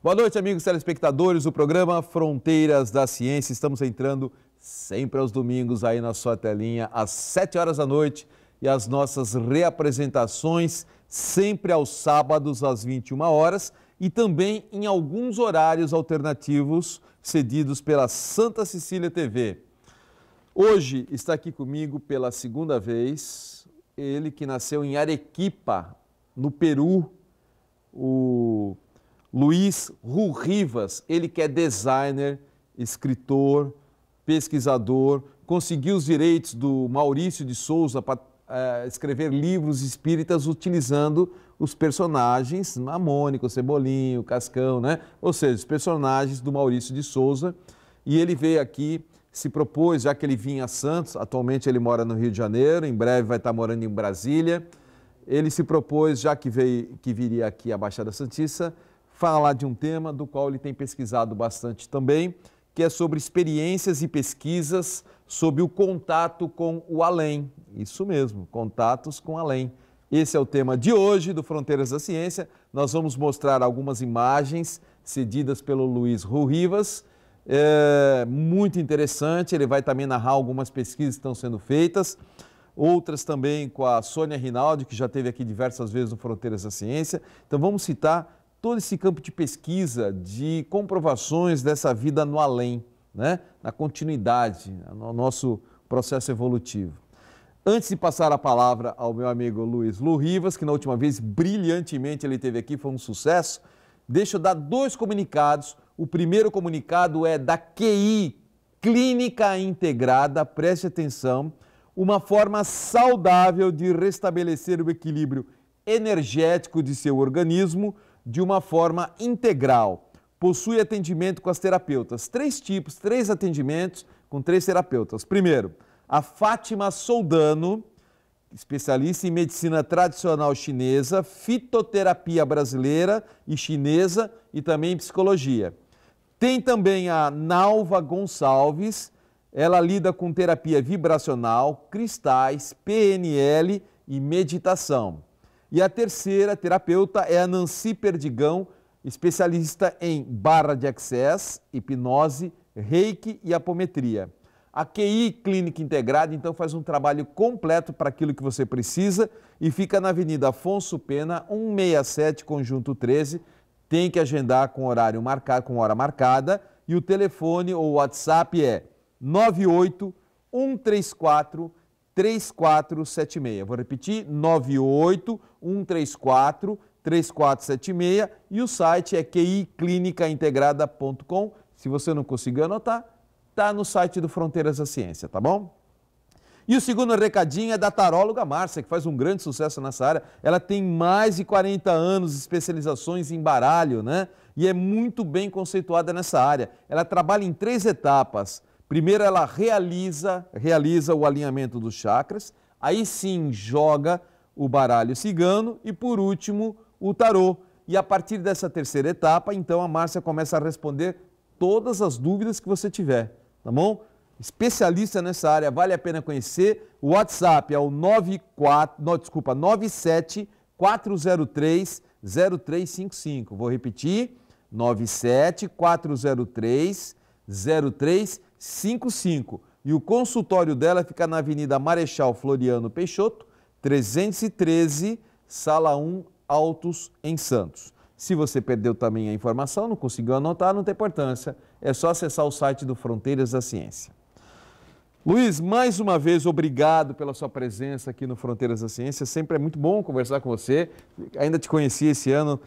Boa noite, amigos telespectadores do programa Fronteiras da Ciência. Estamos entrando sempre aos domingos aí na sua telinha, às 7 horas da noite, e as nossas reapresentações sempre aos sábados, às 21 horas, e também em alguns horários alternativos cedidos pela Santa Cecília TV. Hoje está aqui comigo pela segunda vez, ele que nasceu em Arequipa, no Peru, o Luiz Rurrivas, ele que é designer, escritor, pesquisador, conseguiu os direitos do Maurício de Souza para escrever livros espíritas utilizando os personagens, a Mônica, o Cebolinho, o Cascão, né? Ou seja, os personagens do Maurício de Souza. E ele veio aqui, se propôs, já que ele vinha a Santos, atualmente ele mora no Rio de Janeiro, em breve vai estar morando em Brasília. Ele se propôs, já que viria aqui à Baixada Santista, falar de um tema do qual ele tem pesquisado bastante também, que é sobre experiências e pesquisas sobre o contato com o além. Isso mesmo, contatos com o além. Esse é o tema de hoje do Fronteiras da Ciência. Nós vamos mostrar algumas imagens cedidas pelo Luiz Rurrivas. É muito interessante, ele vai também narrar algumas pesquisas que estão sendo feitas, outras também com a Sônia Rinaldi, que já esteve aqui diversas vezes no Fronteiras da Ciência. Então vamos citar todo esse campo de pesquisa, de comprovações dessa vida no além, né? Na continuidade, no nosso processo evolutivo. Antes de passar a palavra ao meu amigo Luiz Rurrivas, que na última vez brilhantemente ele esteve aqui, foi um sucesso, deixa eu dar dois comunicados. O primeiro comunicado é da QI, Clínica Integrada, preste atenção, uma forma saudável de restabelecer o equilíbrio energético de seu organismo de uma forma integral. Possui atendimento com as terapeutas. 3 tipos, 3 atendimentos com 3 terapeutas. Primeiro, a Fátima Soldano, especialista em medicina tradicional chinesa, fitoterapia brasileira e chinesa e também psicologia. Tem também a Nalva Gonçalves, ela lida com terapia vibracional, cristais, PNL e meditação. E a terceira terapeuta é a Nancy Perdigão, especialista em barra de access, hipnose, reiki e apometria. A QI Clínica Integrada, então, faz um trabalho completo para aquilo que você precisa e fica na Avenida Afonso Pena, 167, Conjunto 13. Tem que agendar com horário marcado, com hora marcada, e o telefone ou o WhatsApp é 98 134 3476. Vou repetir, 98 134 3476, e o site é qiclinicaintegrada.com. Se você não conseguiu anotar, está no site do Fronteiras da Ciência, tá bom? E o segundo recadinho é da taróloga Márcia, que faz um grande sucesso nessa área. Ela tem mais de 40 anos de especializações em baralho, né? E é muito bem conceituada nessa área. Ela trabalha em 3 etapas. Primeiro, ela realiza o alinhamento dos chakras, aí sim joga o baralho cigano e, por último, o tarô. E a partir dessa terceira etapa, então, a Márcia começa a responder todas as dúvidas que você tiver, tá bom? Especialista nessa área, vale a pena conhecer. O WhatsApp é o 97 403 0355. Vou repetir, 97 403 0355. E o consultório dela fica na Avenida Marechal Floriano Peixoto, 313, Sala 1, Altos, em Santos. Se você perdeu também a informação, não conseguiu anotar, não tem importância. É só acessar o site do Fronteiras da Ciência. Luiz, mais uma vez, obrigado pela sua presença aqui no Fronteiras da Ciência. Sempre é muito bom conversar com você. Ainda te conheci esse ano,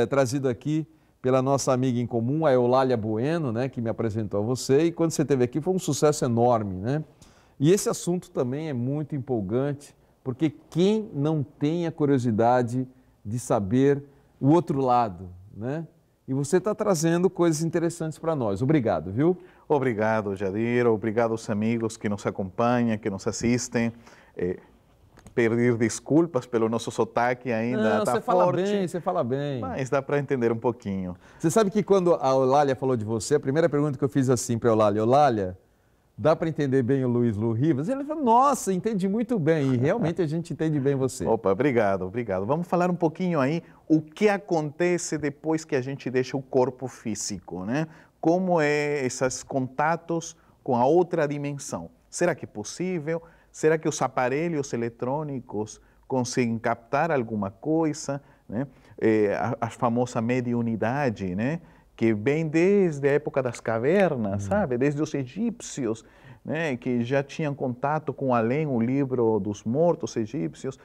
trazido aqui pela nossa amiga em comum, a Eulália Bueno, né, que me apresentou a você. E quando você esteve aqui foi um sucesso enorme, né? E esse assunto também é muito empolgante, porque quem não tem a curiosidade de saber o outro lado, né? E você está trazendo coisas interessantes para nós. Obrigado, viu? Obrigado, Jadir. Obrigado aos amigos que nos acompanham, que nos assistem. Pedir desculpas pelo nosso sotaque ainda está forte. Você fala bem. Mas dá para entender um pouquinho. Você sabe que quando a Eulália falou de você, a primeira pergunta que eu fiz assim para a Eulália, Dá para entender bem o Luiz Lu Rivas? Ele falou, nossa, entendi muito bem, e realmente a gente entende bem você. Opa, obrigado, obrigado. Vamos falar um pouquinho aí o que acontece depois que a gente deixa o corpo físico, né? Como é esses contatos com a outra dimensão. Será que é possível? Será que os aparelhos eletrônicos conseguem captar alguma coisa, né? A famosa mediunidade, né? Que vem desde a época das cavernas, sabe? Desde os egípcios, né? Que já tinham contato com além o livro dos mortos egípcios.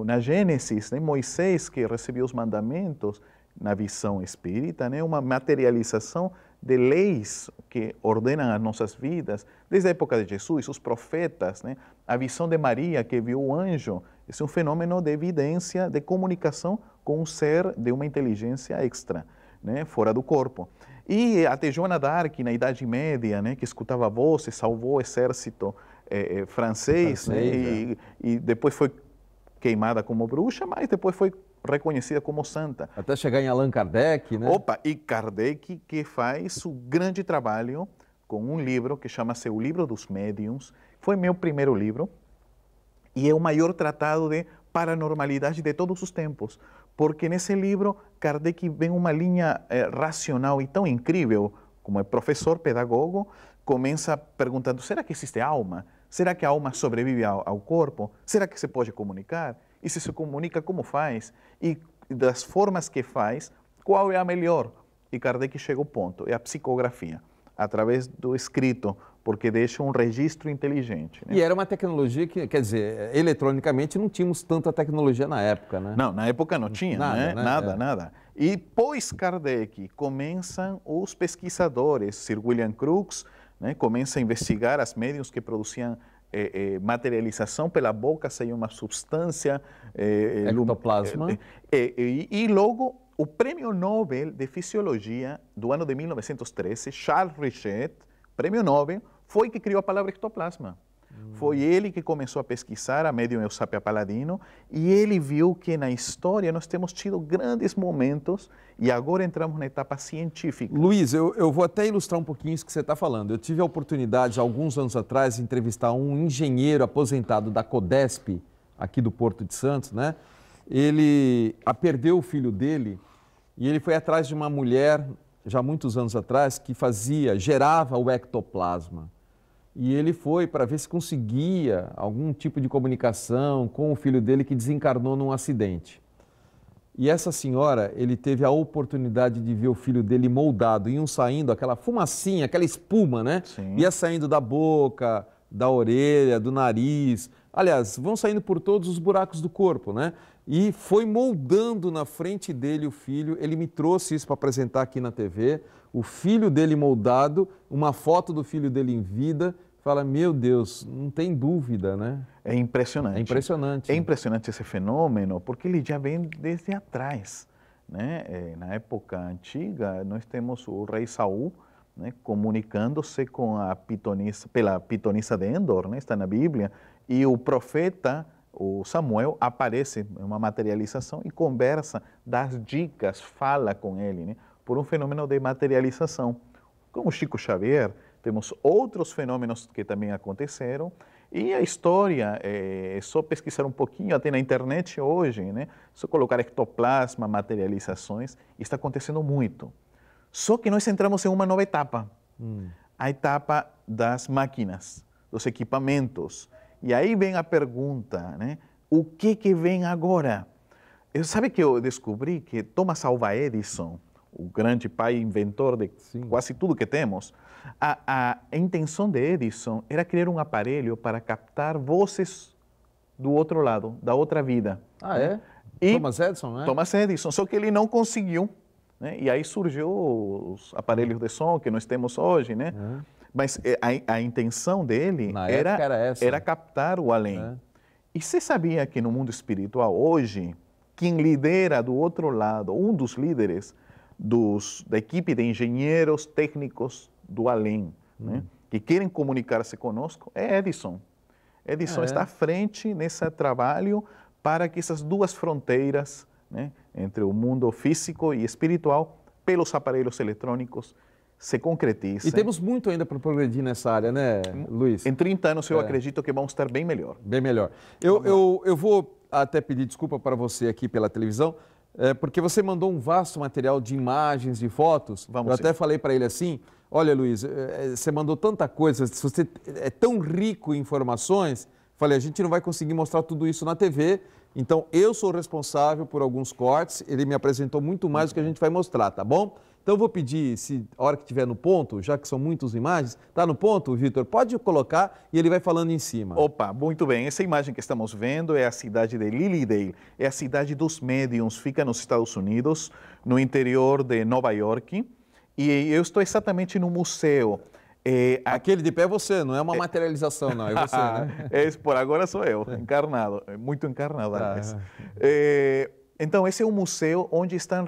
Na Gênesis, né? Moisés, que recebeu os mandamentos na visão espírita, né? Uma materialização de leis que ordenam as nossas vidas, desde a época de Jesus, os profetas, né? A visão de Maria, que viu o anjo, esse é um fenômeno de evidência, de comunicação com um ser de uma inteligência extra, né? Fora do corpo. E até Joana d'Arc, na Idade Média, né? Que escutava vozes, salvou o exército francês, né? E depois foi queimada como bruxa, mas depois foi reconhecida como santa. Até chegar em Allan Kardec, né? Opa, e Kardec que faz o grande trabalho com um livro que chama-se O Livro dos Médiuns. Foi meu primeiro livro e é o maior tratado de paranormalidade de todos os tempos, porque nesse livro Kardec vem uma linha racional e tão incrível, como é professor, pedagogo, começa perguntando, será que existe alma? Será que a alma sobrevive ao corpo? Será que se pode comunicar? E se comunica, como faz? E das formas que faz, qual é a melhor? E Kardec chega ao ponto, é a psicografia, através do escrito, porque deixa um registro inteligente. Né? E era uma tecnologia que, quer dizer, eletronicamente não tínhamos tanta tecnologia na época, né? Não, na época não tinha, nada, né? Nada. E pós Kardec começam os pesquisadores, Sir William Crookes, né? Começa a investigar as médiuns que produziam materialização pela boca, saía uma substância... ectoplasma. E logo, o Prêmio Nobel de Fisiologia do ano de 1913, Charles Richet, Prêmio Nobel, foi que criou a palavra ectoplasma. Foi ele que começou a pesquisar, a médium Eusapia Paladino, e ele viu que na história nós temos tido grandes momentos e agora entramos na etapa científica. Luiz, eu vou até ilustrar um pouquinho isso que você está falando. Eu tive a oportunidade, alguns anos atrás, de entrevistar um engenheiro aposentado da Codesp, aqui do Porto de Santos, né? Ele perdeu o filho dele e ele foi atrás de uma mulher, já muitos anos atrás, que gerava o ectoplasma. E ele foi para ver se conseguia algum tipo de comunicação com o filho dele que desencarnou num acidente. E essa senhora, ele teve a oportunidade de ver o filho dele moldado, iam saindo aquela fumacinha, aquela espuma, né? Sim. Ia saindo da boca, da orelha, do nariz. Aliás, vão saindo por todos os buracos do corpo, né? E foi moldando na frente dele o filho. Ele me trouxe isso para apresentar aqui na TV. O filho dele moldado, uma foto do filho dele em vida. Fala, meu Deus, não tem dúvida, né? É impressionante. É impressionante. É impressionante esse fenômeno, porque ele já vem desde atrás, né? Na época antiga, nós temos o rei Saul, né, comunicando-se com a pitonisa, pela pitonisa de Endor, né? Está na Bíblia, e o profeta, o Samuel, aparece em uma materialização e conversa, dá dicas, fala com ele, né? Por um fenômeno de materialização. Com o Chico Xavier, temos outros fenômenos que também aconteceram e a história é só pesquisar um pouquinho, até na internet hoje, né? Só colocar ectoplasma, materializações, e está acontecendo muito. Só que nós entramos em uma nova etapa, a etapa das máquinas, dos equipamentos. E aí vem a pergunta, né? O que vem agora? Sabe que eu descobri que Thomas Alva Edison, o grande pai inventor de quase tudo que temos, a intenção de Edison era criar um aparelho para captar vozes do outro lado, da outra vida. Ah, é? E Thomas Edison, né? Thomas Edison, só que ele não conseguiu, né? E aí surgiu os aparelhos de som que nós temos hoje, né? Mas a intenção dele era captar o além. E você sabia que no mundo espiritual hoje, quem lidera do outro lado, um dos líderes da equipe de engenheiros técnicos do além, né, que querem comunicar-se conosco, é Edison. Edison está à frente nesse trabalho para que essas duas fronteiras, né, entre o mundo físico e espiritual, pelos aparelhos eletrônicos, se concretize. E temos muito ainda para progredir nessa área, né, Luiz? Em 30 anos eu acredito que vamos estar bem melhor. Bem melhor. Eu vou até pedir desculpa para você aqui pela televisão, porque você mandou um vasto material de imagens, de fotos. Eu até falei para ele assim, olha, Luiz, você mandou tanta coisa, você é tão rico em informações, falei, a gente não vai conseguir mostrar tudo isso na TV, então eu sou responsável por alguns cortes, ele me apresentou muito mais do que a gente vai mostrar, tá bom? Então eu vou pedir, se a hora que estiver no ponto, já que são muitas imagens, está no ponto, Vitor? Pode colocar e ele vai falando em cima. Opa, muito bem. Essa imagem que estamos vendo é a cidade de Lilydale, é a cidade dos médiuns, fica nos Estados Unidos, no interior de Nova York. E eu estou exatamente no museu. Aquele de pé é você, não é uma materialização, não, é você, né? Por agora sou eu, encarnado, muito encarnado. Então, esse é um museu onde estão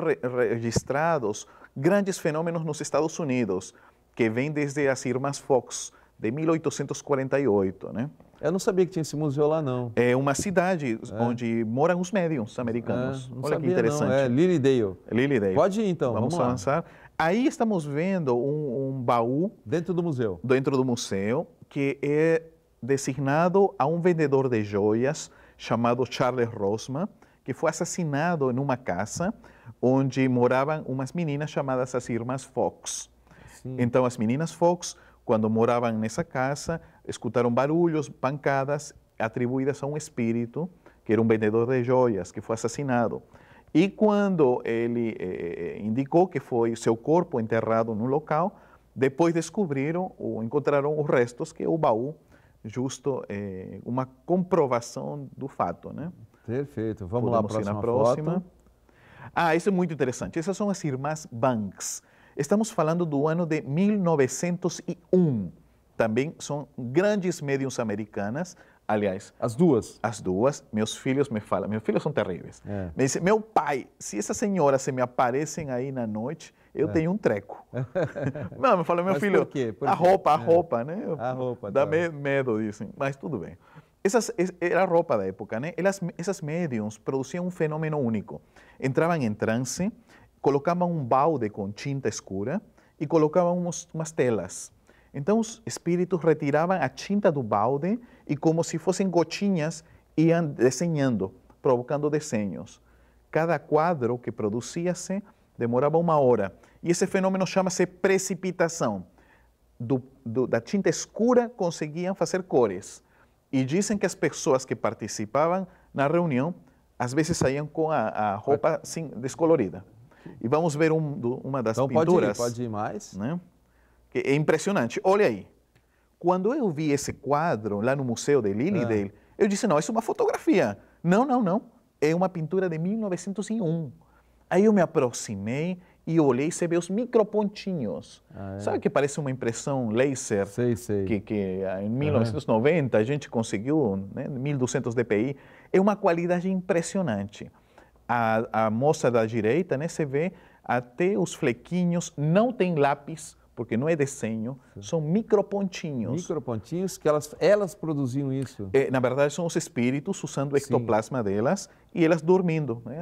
registrados grandes fenômenos nos Estados Unidos, que vêm desde as Irmãs Fox, de 1848, né? Eu não sabia que tinha esse museu lá, não. É uma cidade onde moram os médiums americanos. Não Olha sabia, que interessante. Não. É Lilydale. Lilydale. Pode ir, então, vamos lá. avançar. Aí estamos vendo um baú... Dentro do museu. Dentro do museu, que é designado a um vendedor de joias chamado Charles Rosman, que foi assassinado em uma casa onde moravam umas meninas chamadas as Irmãs Fox. Sim. Então, as meninas Fox, quando moravam nessa casa, escutaram barulhos, pancadas, atribuídas a um espírito, que era um vendedor de joias, que foi assassinado. E quando ele indicou que foi seu corpo enterrado no local, depois descobriram ou encontraram os restos, que é o baú, justo uma comprovação do fato, né? Perfeito. Vamos lá, a próxima foto. Isso é muito interessante. Essas são as Irmãs Banks. Estamos falando do ano de 1901. Também são grandes médiuns americanas. Aliás, as duas. As duas. Meus filhos me falam, meus filhos são terríveis. Me dizem, meu pai, se essas senhoras se me aparecem aí na noite, eu tenho um treco. Não, me fala, meu filho, por quê? A roupa, né? A roupa. Dá medo disso, mas tudo bem. Era a roupa da época, né? Essas médiums produziam um fenômeno único. Entravam em transe, colocavam um balde com tinta escura e colocavam umas telas. Então, os espíritos retiravam a tinta do balde e, como se fossem gotinhas, iam desenhando, provocando desenhos. Cada quadro que produzia-se demorava 1 hora. E esse fenômeno chama-se precipitação. Da tinta escura conseguiam fazer cores. E dizem que as pessoas que participavam na reunião, às vezes saíam com a roupa assim, descolorida. E vamos ver uma das pinturas. Pode ir mais. Né? Que é impressionante. Olha aí. Quando eu vi esse quadro lá no Museu de Lilydale, eu disse, não, isso é uma fotografia. Não. É uma pintura de 1901. Aí eu me aproximei e olhei e você vê os micropontinhos. Sabe que parece uma impressão laser? Sei. Que em 1990 a gente conseguiu, né, 1200 dpi. É uma qualidade impressionante. A moça da direita, né, você vê até os flequinhos, não tem lápis, porque não é desenho, são micropontinhos. Micropontinhos que elas produziam isso. Na verdade, são os espíritos usando o ectoplasma delas e elas dormindo. Né?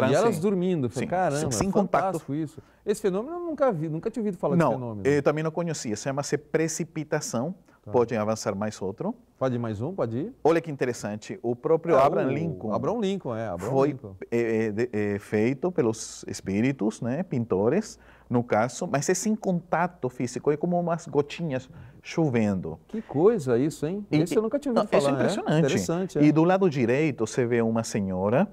E elas dormindo. Sim, caramba, sem contato. Isso. Esse fenômeno eu nunca tinha ouvido falar desse fenômeno. Eu também não conhecia. Chama-se precipitação. Podem avançar mais outro. Pode ir mais um? Pode ir. Olha que interessante. O próprio Abraham Lincoln. Foi feito pelos espíritos, né, pintores, no caso, mas é sem contato físico, é como umas gotinhas chovendo. Que coisa isso, hein? Esse eu nunca tinha ouvido falar. Isso é impressionante. Interessante. E do lado direito você vê uma senhora.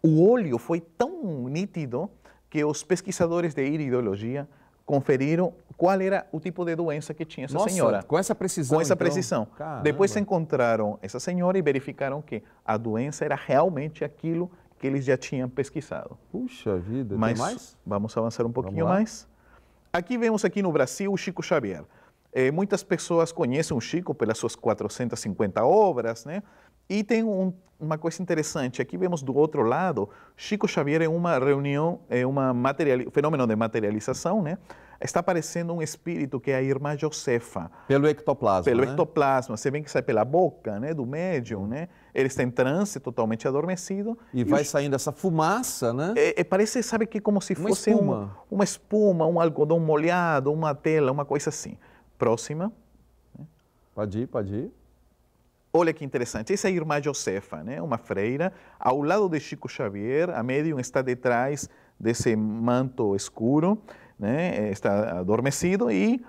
O olho foi tão nítido que os pesquisadores de iridologia conferiram qual era o tipo de doença que tinha essa senhora. Com essa precisão. Com essa precisão. Caramba. Depois encontraram essa senhora e verificaram que a doença era realmente aquilo que eles já tinham pesquisado. Puxa vida, mas tem mais? Vamos avançar um pouquinho mais. Aqui vemos aqui no Brasil o Chico Xavier. Muitas pessoas conhecem o Chico pelas suas 450 obras, né? E tem uma coisa interessante. Aqui vemos do outro lado, Chico Xavier em uma reunião, fenômeno de materialização, né? está aparecendo um espírito que é a irmã Josefa. Pelo ectoplasma, Pelo né? ectoplasma, você vê que sai pela boca, né, do médium, né? Ele está em transe, totalmente adormecido. E vai saindo essa fumaça, né? Parece, sabe, que como se Uma fosse espuma. uma espuma, um algodão molhado, uma tela, uma coisa assim. Próxima. Pode ir. Olha que interessante, essa é a irmã Josefa, né? Uma freira, ao lado de Chico Xavier, a médium está detrás desse manto escuro, né? Está adormecido e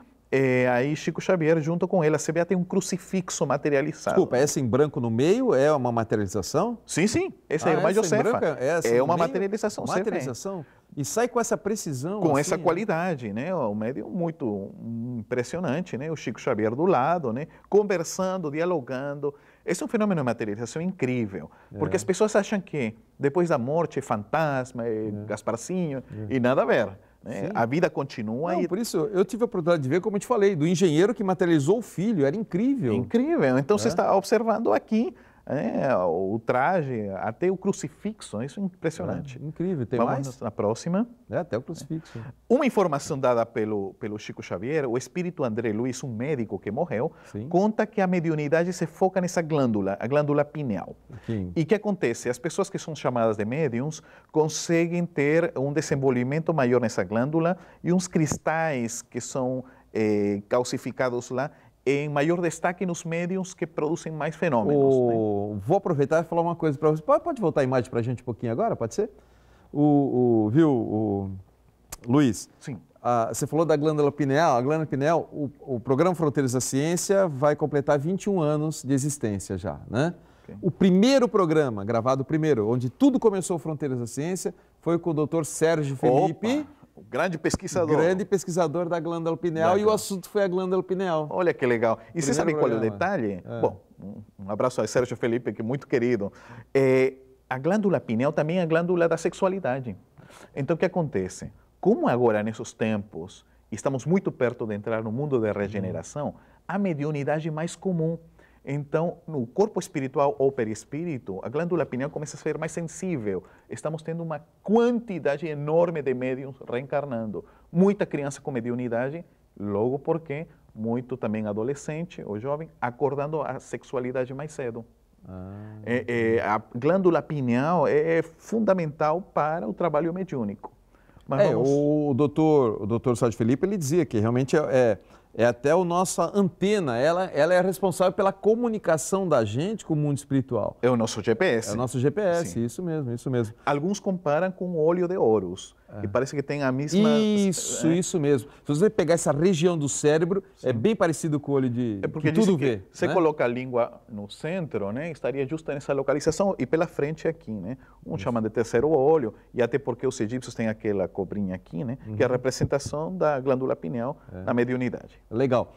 aí Chico Xavier junto com ela, você vê até um crucifixo materializado. Desculpa, essa em branco no meio é uma materialização? Sim, essa é a irmã essa em Josefa. branco É uma no meio? materialização. você vê. Materialização? E sai com essa precisão. Com assim, essa qualidade, né? O médium muito impressionante, né? O Chico Xavier do lado, né? Conversando, dialogando. Esse é um fenômeno de materialização incrível, porque as pessoas acham que depois da morte é fantasma, é Gasparzinho, e nada a ver. Né? A vida continua. Não, por isso eu tive a oportunidade de ver, como eu te falei, do engenheiro que materializou o filho, era incrível. Incrível. Então você está observando aqui o traje, até o crucifixo, isso é impressionante. Incrível, tem Vamos mais? na próxima. Até o crucifixo. Uma informação dada pelo Chico Xavier, o espírito André Luiz, um médico que morreu, Sim. conta que a mediunidade se foca nessa glândula, a glândula pineal. Sim. E o que acontece? As pessoas que são chamadas de médiums conseguem ter um desenvolvimento maior nessa glândula e uns cristais que são calcificados lá em maior destaque nos médiums que produzem mais fenômenos. Né? Vou aproveitar e falar uma coisa para você. Pode voltar a imagem para a gente um pouquinho agora, pode ser? Luiz? Sim. Você falou da glândula pineal. A glândula pineal, o programa Fronteiras da Ciência vai completar 21 anos de existência já, né? Okay. O primeiro programa, gravado primeiro, onde tudo começou Fronteiras da Ciência, foi com o Dr. Sérgio Felipe. O grande pesquisador. Grande pesquisador da glândula pineal, e o assunto foi a glândula pineal. Olha que legal. E você sabe qual é o detalhe? Bom, um abraço a Sérgio Felipe, que é muito querido. A glândula pineal também é a glândula da sexualidade. Então, o que acontece? Como agora, nesses tempos, estamos muito perto de entrar no mundo da regeneração, a mediunidade é mais comum. Então, no corpo espiritual ou perispírito, a glândula pineal começa a ser mais sensível. Estamos tendo uma quantidade enorme de médiums reencarnando. Muita criança com mediunidade, logo porque muito também adolescente ou jovem, acordando a sexualidade mais cedo. A glândula pineal é fundamental para o trabalho mediúnico. Mas o doutor Sérgio Felipe, ele dizia que realmente é até a nossa antena, ela é responsável pela comunicação da gente com o mundo espiritual. É o nosso GPS. É o nosso GPS, Sim. isso mesmo. Alguns comparam com o óleo de Horus, e parece que tem a mesma... Isso mesmo. Se você pegar essa região do cérebro, é bem parecido com o olho de porque que tudo vê. Você coloca a língua no centro, né, estaria justo nessa localização, e pela frente aqui, né? Chama de terceiro olho, e até porque os egípcios têm aquela cobrinha aqui, né, que é a representação da glândula pineal na mediunidade. Legal.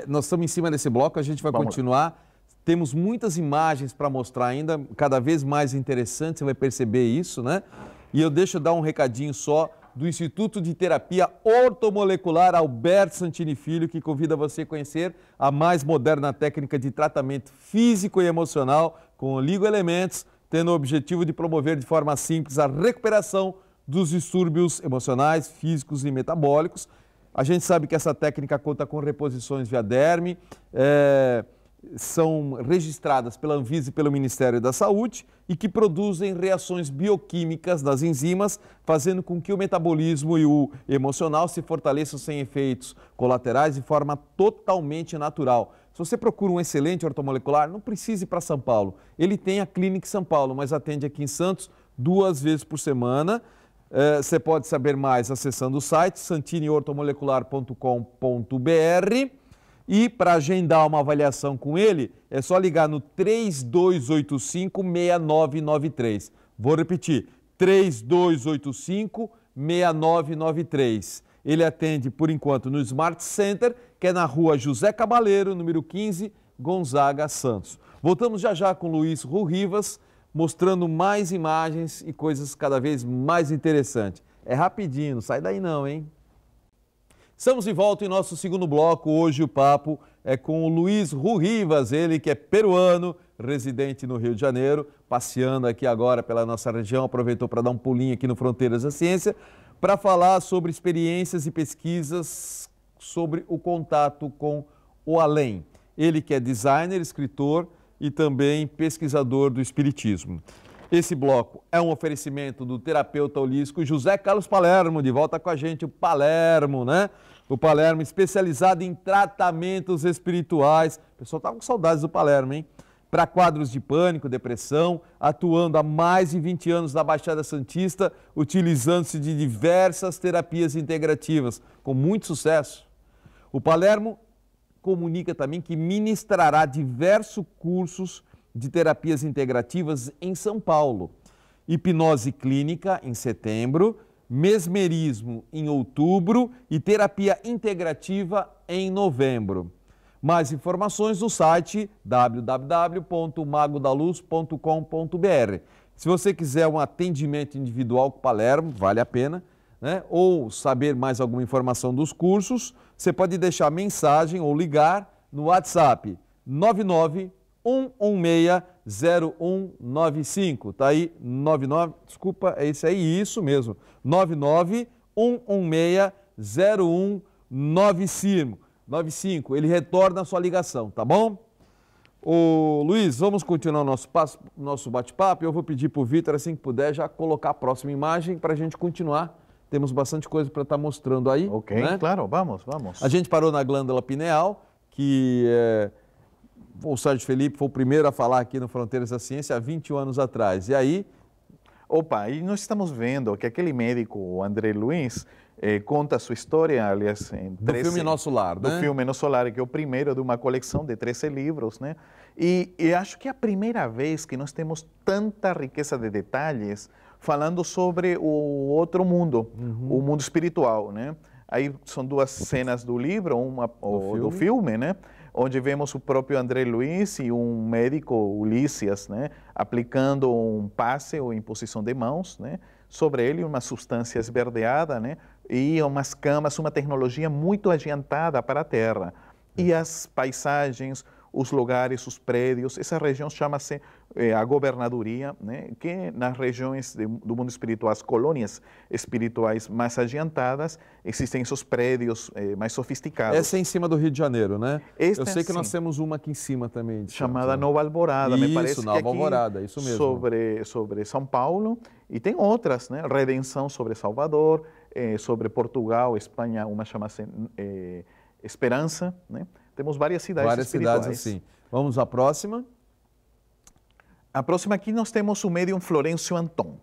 Nós estamos em cima desse bloco, a gente vai continuar. Temos muitas imagens para mostrar ainda, cada vez mais interessante, você vai perceber isso, né? E eu deixo dar um recadinho só do Instituto de Terapia Ortomolecular Alberto Santini Filho, que convida você a conhecer a mais moderna técnica de tratamento físico e emocional com oligoelementos, tendo o objetivo de promover de forma simples a recuperação dos distúrbios emocionais, físicos e metabólicos. A gente sabe que essa técnica conta com reposições via derme, são registradas pela Anvisa e pelo Ministério da Saúde e que produzem reações bioquímicas das enzimas, fazendo com que o metabolismo e o emocional se fortaleçam sem efeitos colaterais de forma totalmente natural. Se você procura um excelente ortomolecular, não precise ir para São Paulo. Ele tem a Clínica São Paulo, mas atende aqui em Santos 2 vezes por semana. Você pode saber mais acessando o site santiniortomolecular.com.br. E para agendar uma avaliação com ele, é só ligar no 3285-6993. Vou repetir, 3285-6993. Ele atende, por enquanto, no Smart Center, que é na rua José Cabaleiro, número 15, Gonzaga, Santos. Voltamos já com Luiz Rurrivas, mostrando mais imagens e coisas cada vez mais interessantes. É rapidinho, não sai daí não, hein? Estamos de volta em nosso segundo bloco. Hoje o papo é com o Luiz Rurrivas, ele que é peruano, residente no Rio de Janeiro, passeando aqui agora pela nossa região, aproveitou para dar um pulinho aqui no Fronteiras da Ciência. para falar sobre experiências e pesquisas sobre o contato com o além. Ele que é designer, escritor e também pesquisador do espiritismo. Esse bloco é um oferecimento do terapeuta holístico José Carlos Palermo, de volta com a gente, o Palermo, né? O Palermo especializado em tratamentos espirituais. O pessoal tá com saudades do Palermo, hein? Para quadros de pânico, depressão, atuando há mais de 20 anos na Baixada Santista, utilizando-se de diversas terapias integrativas, com muito sucesso. O Palermo comunica também que ministrará diversos cursos de terapias integrativas em São Paulo. Hipnose clínica em setembro, mesmerismo em outubro e terapia integrativa em novembro. Mais informações no site www.magodaluz.com.br. Se você quiser um atendimento individual com o Palermo, vale a pena, né? Ou saber mais alguma informação dos cursos, você pode deixar mensagem ou ligar no WhatsApp 991160195. Tá aí, 99, desculpa, é esse aí, isso mesmo, 991160195. Ele retorna a sua ligação, tá bom? Ô Luiz, vamos continuar o nosso bate-papo. Eu vou pedir para o Vitor, assim que puder, já colocar a próxima imagem para a gente continuar. Temos bastante coisa para estar mostrando aí. Ok, né? Claro, vamos. A gente parou na glândula pineal, que o Sérgio Felipe foi o primeiro a falar aqui no Fronteiras da Ciência há 21 anos atrás. E aí... Opa, e nós estamos vendo que aquele médico, o André Luiz, conta a sua história, aliás, em 13, do filme Nosso Lar, né? Do filme Nosso Lar, que é o primeiro de uma coleção de 13 livros, né? E acho que é a primeira vez que nós temos tanta riqueza de detalhes falando sobre o outro mundo, o mundo espiritual, né? Aí são duas cenas do livro, uma do filme, né? Onde vemos o próprio André Luiz e um médico, Ulisses, né, aplicando um passe ou imposição de mãos, né, sobre ele, uma substância esverdeada, né, e umas camas, uma tecnologia muito adiantada para a Terra. E as paisagens, os lugares, os prédios, essa região chama-se a governadoria, né, que nas regiões do mundo espiritual, as colônias espirituais mais adiantadas, existem esses prédios mais sofisticados. Essa é em cima do Rio de Janeiro, né? Eu sei que nós temos uma aqui em cima também. Chamada Nova Alvorada, me parece Nova que aqui Alvorada, isso mesmo. Sobre São Paulo, e tem outras, né? Redenção sobre Salvador, sobre Portugal, Espanha, uma chama-se Esperança, né? Temos várias cidades espirituais. Várias cidades, assim. Vamos à próxima. A próxima aqui nós temos o médium Florencio Anton.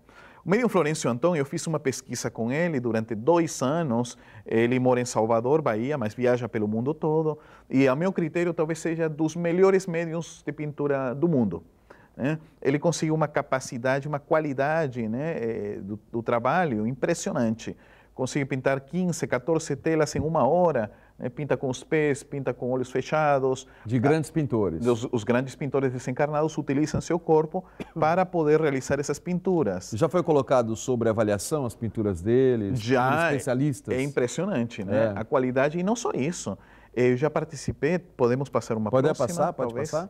O médium Florencio Anton, eu fiz uma pesquisa com ele durante 2 anos. Ele mora em Salvador, Bahia, mas viaja pelo mundo todo. E, a meu critério, talvez seja dos melhores médiums de pintura do mundo, né? Ele conseguiu uma capacidade, uma qualidade, né, do trabalho impressionante. Consegue pintar 15, 14 telas em 1 hora, né? Pinta com os pés, pinta com olhos fechados. De grandes pintores. Os grandes pintores desencarnados utilizam seu corpo para poder realizar essas pinturas. Já foi colocado sobre avaliação as pinturas dele? Já, especialistas? É impressionante, né? A qualidade, e não só isso. Eu já participei, podemos passar uma próxima? Pode passar?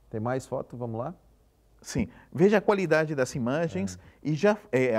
Tem mais foto? Vamos lá? Sim, veja a qualidade das imagens e já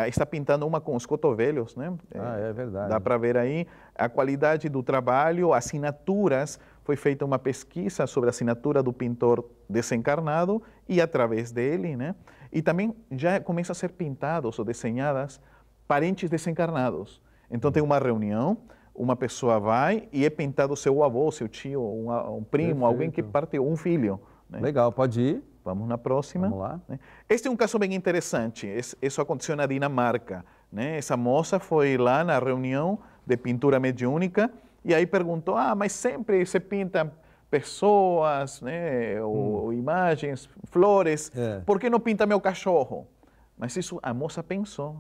está pintando uma com os cotovelos, né? É verdade. Dá para ver aí a qualidade do trabalho, assinaturas. Foi feita uma pesquisa sobre a assinatura do pintor desencarnado e através dele, né? E também já começa a ser pintados ou desenhadas parentes desencarnados. Então tem uma reunião, uma pessoa vai e é pintado seu avô, seu tio, um primo, Perfeito. Alguém que partiu, um filho, né? Legal, pode ir. Vamos na próxima. Vamos lá. Este é um caso bem interessante. Isso aconteceu na Dinamarca, né? Essa moça foi lá na reunião de pintura mediúnica e aí perguntou: mas sempre se pinta pessoas, né? Ou imagens, flores. Por que não pinta meu cachorro? Mas isso a moça pensou,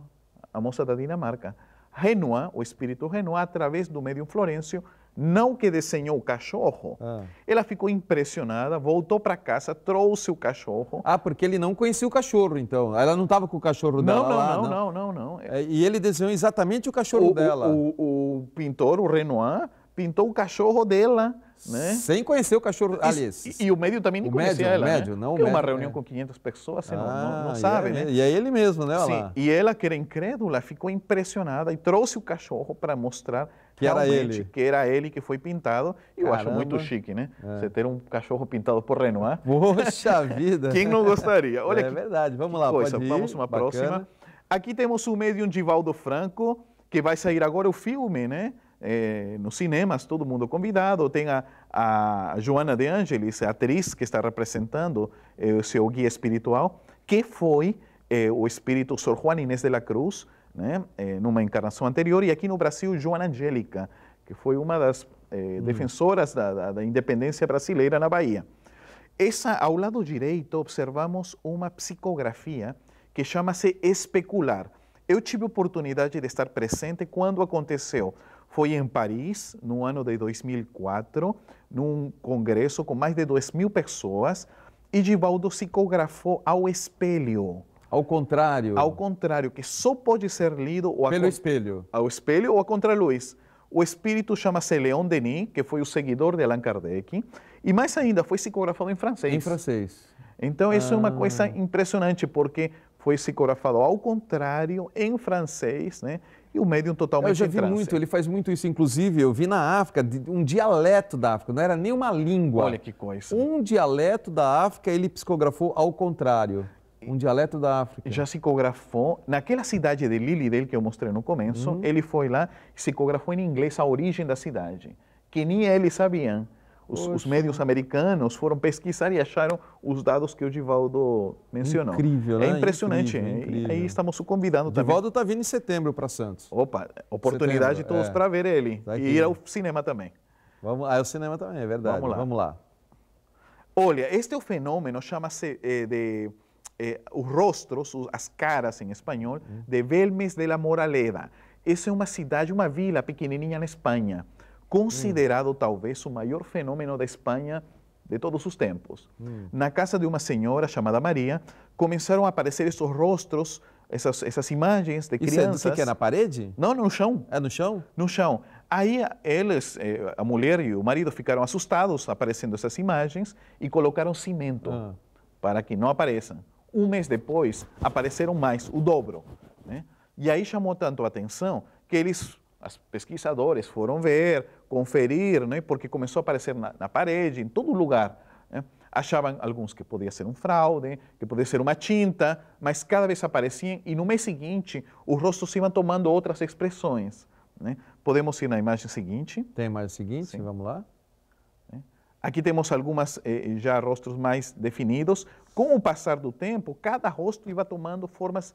a moça da Dinamarca. Renoir, o espírito Renoir, através do médium Florencio, não que desenhou o cachorro, ela ficou impressionada, voltou para casa, trouxe o cachorro. Porque ele não conhecia o cachorro, então. Ela não estava com o cachorro dela lá? Não. E ele desenhou exatamente o cachorro dela? O pintor, o Renoir, pintou o cachorro dela né? Sem conhecer o cachorro, aliás. E o médium também nem conhecia ela, médium, né? não o Porque médium, uma reunião com 500 pessoas, você não e sabe, é, né? E é ele mesmo, né? Olha Sim, lá. e ela, que era incrédula, ficou impressionada e trouxe o cachorro para mostrar que era realmente ele. que era ele que foi pintado. E eu acho muito Caramba. chique, né? Você ter um cachorro pintado por Renoir. Poxa vida! Quem não gostaria? Olha É que verdade, vamos lá, coisa. pode ir. Vamos uma Bacana. próxima. Aqui temos o médium Divaldo Franco, que vai sair agora o filme, né? Nos cinemas, todo mundo convidado. Tem a Joana de Ângeles, a atriz que está representando o seu guia espiritual, que foi o espírito Sor Juana Inés de la Cruz, né? Numa encarnação anterior. E aqui no Brasil, Joana Angélica, que foi uma das defensoras da independência brasileira na Bahia. Ao lado direito, observamos uma psicografia que chama-se Especular. Eu tive a oportunidade de estar presente quando aconteceu. Foi em Paris, no ano de 2004, num congresso com mais de 2.000 pessoas, e Divaldo psicografou ao espelho. Ao contrário? Ao contrário, que só pode ser lido... Pelo espelho. Ao espelho ou a contraluz. O espírito chama-se Leon Denis, que foi o seguidor de Allan Kardec, e mais ainda, foi psicografado em francês. Em francês. Então, isso é uma coisa impressionante, porque foi psicografado ao contrário, em francês, né? E o médium totalmente Eu já vi muito, ele faz muito isso. Inclusive, eu vi na África, um dialeto da África, não era nem uma língua. Olha que coisa. Um dialeto da África, ele psicografou ao contrário. Um dialeto da África. Já psicografou, naquela cidade de Lilydale que eu mostrei no começo, ele foi lá e psicografou em inglês a origem da cidade, que nem eles sabiam. Os médiuns americanos foram pesquisar e acharam os dados que o Divaldo mencionou. Incrível, né? É impressionante. Incrível. E aí estamos o convidando também. Divaldo está vindo em setembro para Santos. Opa, oportunidade de todos para ver ele. Tá e ir ao cinema também. Vamos, o cinema também, é verdade. Vamos lá. Olha, este é o fenômeno, chama-se os rostros, as caras em espanhol, de Belmes de la Moraleda. Essa é uma cidade, uma vila pequenininha na Espanha, considerado talvez o maior fenômeno da Espanha de todos os tempos. Na casa de uma senhora chamada Maria, começaram a aparecer esses rostos, essas imagens de crianças. Isso é na parede? Não, no chão. É no chão? No chão. Aí eles, a mulher e o marido, ficaram assustados aparecendo essas imagens e colocaram cimento para que não apareçam. Um mês depois, apareceram mais, o dobro, né? E aí chamou tanto a atenção que os pesquisadores foram ver, conferir, né? Porque começou a aparecer na parede, em todo lugar, né? Achavam alguns que podia ser um fraude, que podia ser uma tinta, mas cada vez apareciam e no mês seguinte os rostos iam tomando outras expressões, né? Podemos ir na imagem seguinte. Tem a imagem seguinte? Sim. Vamos lá. Aqui temos algumas já rostos mais definidos. Com o passar do tempo, cada rosto ia tomando formas,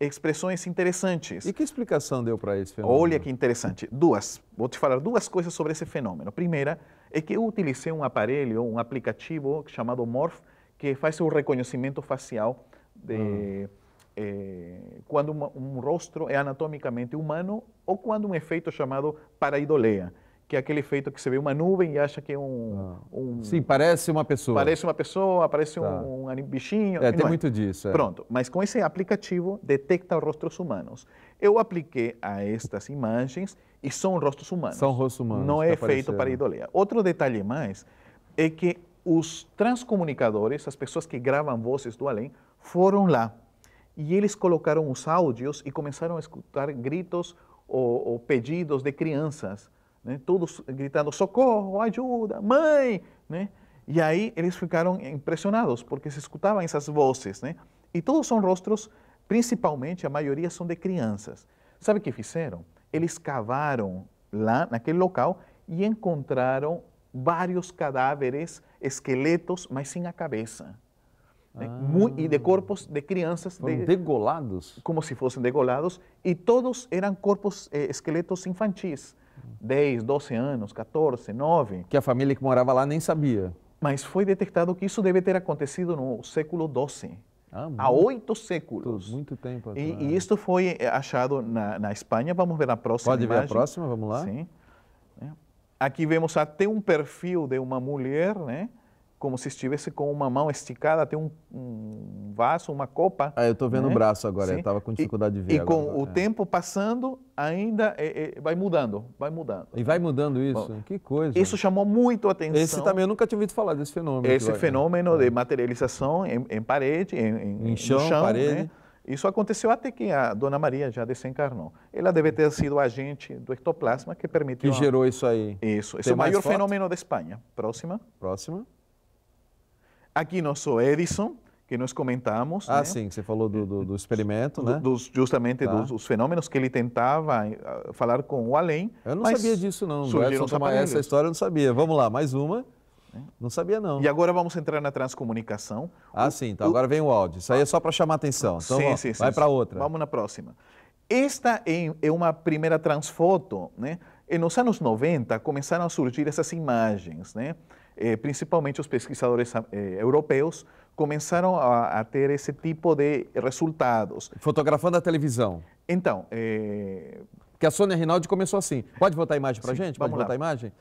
expressões interessantes. E que explicação deu para esse fenômeno? Olha que interessante. Vou te falar duas coisas sobre esse fenômeno. Primeira é que eu utilizei um aparelho, um aplicativo chamado Morph, que faz o reconhecimento facial de quando um rosto é anatomicamente humano ou quando um efeito chamado pareidolia, que é aquele efeito que você vê uma nuvem e acha que é Sim, parece uma pessoa. Parece uma pessoa, parece um bichinho. Tem muito disso. Pronto, mas com esse aplicativo detecta rostos humanos. Eu apliquei a estas imagens e são rostos humanos. São rostos humanos. Não é efeito pareidolia. Outro detalhe mais é que os transcomunicadores, as pessoas que gravam vozes do além, foram lá e eles colocaram os áudios e começaram a escutar gritos ou pedidos de crianças, né? Todos gritando, socorro, ajuda, mãe, né? E aí eles ficaram impressionados, porque se escutavam essas vozes, né? E todos são rostos, principalmente, a maioria são de crianças. Sabe o que fizeram? Eles cavaram lá, naquele local, e encontraram vários cadáveres, esqueletos, mas sem a cabeça. Né? E de corpos de crianças. Degolados? Como se fossem degolados, e todos eram corpos, esqueletos infantis. 10, 12 anos, 14, 9. Que a família que morava lá nem sabia. Mas foi detectado que isso deve ter acontecido no século XII. Há 8 séculos. Muito tempo atrás. E isto foi achado na Espanha. Vamos ver a próxima Pode imagem. ver a próxima? Vamos lá. Sim. Aqui vemos até um perfil de uma mulher, né, como se estivesse com uma mão esticada até um vaso, uma copa. Ah, eu estou vendo, né, o braço agora, sim, eu estava com dificuldade de ver. E agora, com o tempo passando, ainda vai mudando, vai mudando. E vai mudando isso? Bom, que coisa. Isso chamou muito a atenção. Esse também eu nunca tinha ouvido falar desse fenômeno. Esse fenômeno de materialização em parede, em chão, parede. Né? Isso aconteceu até que a Dona Maria já desencarnou. Ela deve ter sido agente do ectoplasma que permitiu... Que gerou isso aí. Isso. Esse é o maior fenômeno da Espanha. Próxima. Próxima. Aqui nosso Edison, que nós comentamos. Ah, né? Sim, você falou do experimento, né? Justamente dos fenômenos que ele tentava falar com o além. Eu não sabia disso, não. Essa história eu não sabia. Vamos lá, mais uma. Não sabia, não. E agora vamos entrar na transcomunicação. Ah, sim. Então agora vem o áudio. Isso aí é só para chamar a atenção. Então vai para outra. Vamos na próxima. Esta é uma primeira transfoto, né? E nos anos 90 começaram a surgir essas imagens, né? Principalmente os pesquisadores europeus começaram a ter esse tipo de resultados. Fotografando a televisão. Então... Porque a Sônia Rinaldi começou assim. Pode botar a imagem para a gente? Pode botar a imagem?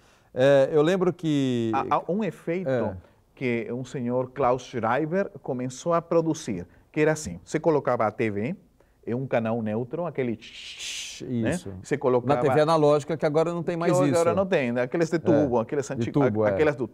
Eu lembro que... Há um efeito que um senhor Klaus Schreiber começou a produzir, que era assim, você colocava a TV, é um canal neutro, aquele... Isso. Né? Você colocava... Na TV analógica, que agora não tem mais isso. Agora não tem, né? Aqueles de tubo, aquelas aquelas do...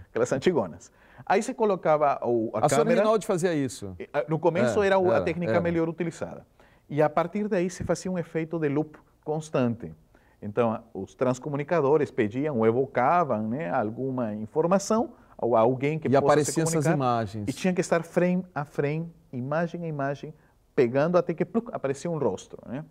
Aquelas antigonas. Aí você colocava a câmera... Sônia Rinaldi fazia isso. No começo era a técnica melhor utilizada. E a partir daí se fazia um efeito de loop constante. Então, os transcomunicadores pediam ou evocavam, né, alguma informação ou alguém que possa se comunicar. E apareciam essas imagens. E tinha que estar frame a frame, imagem a imagem, pegando até que aparecia um rosto, né?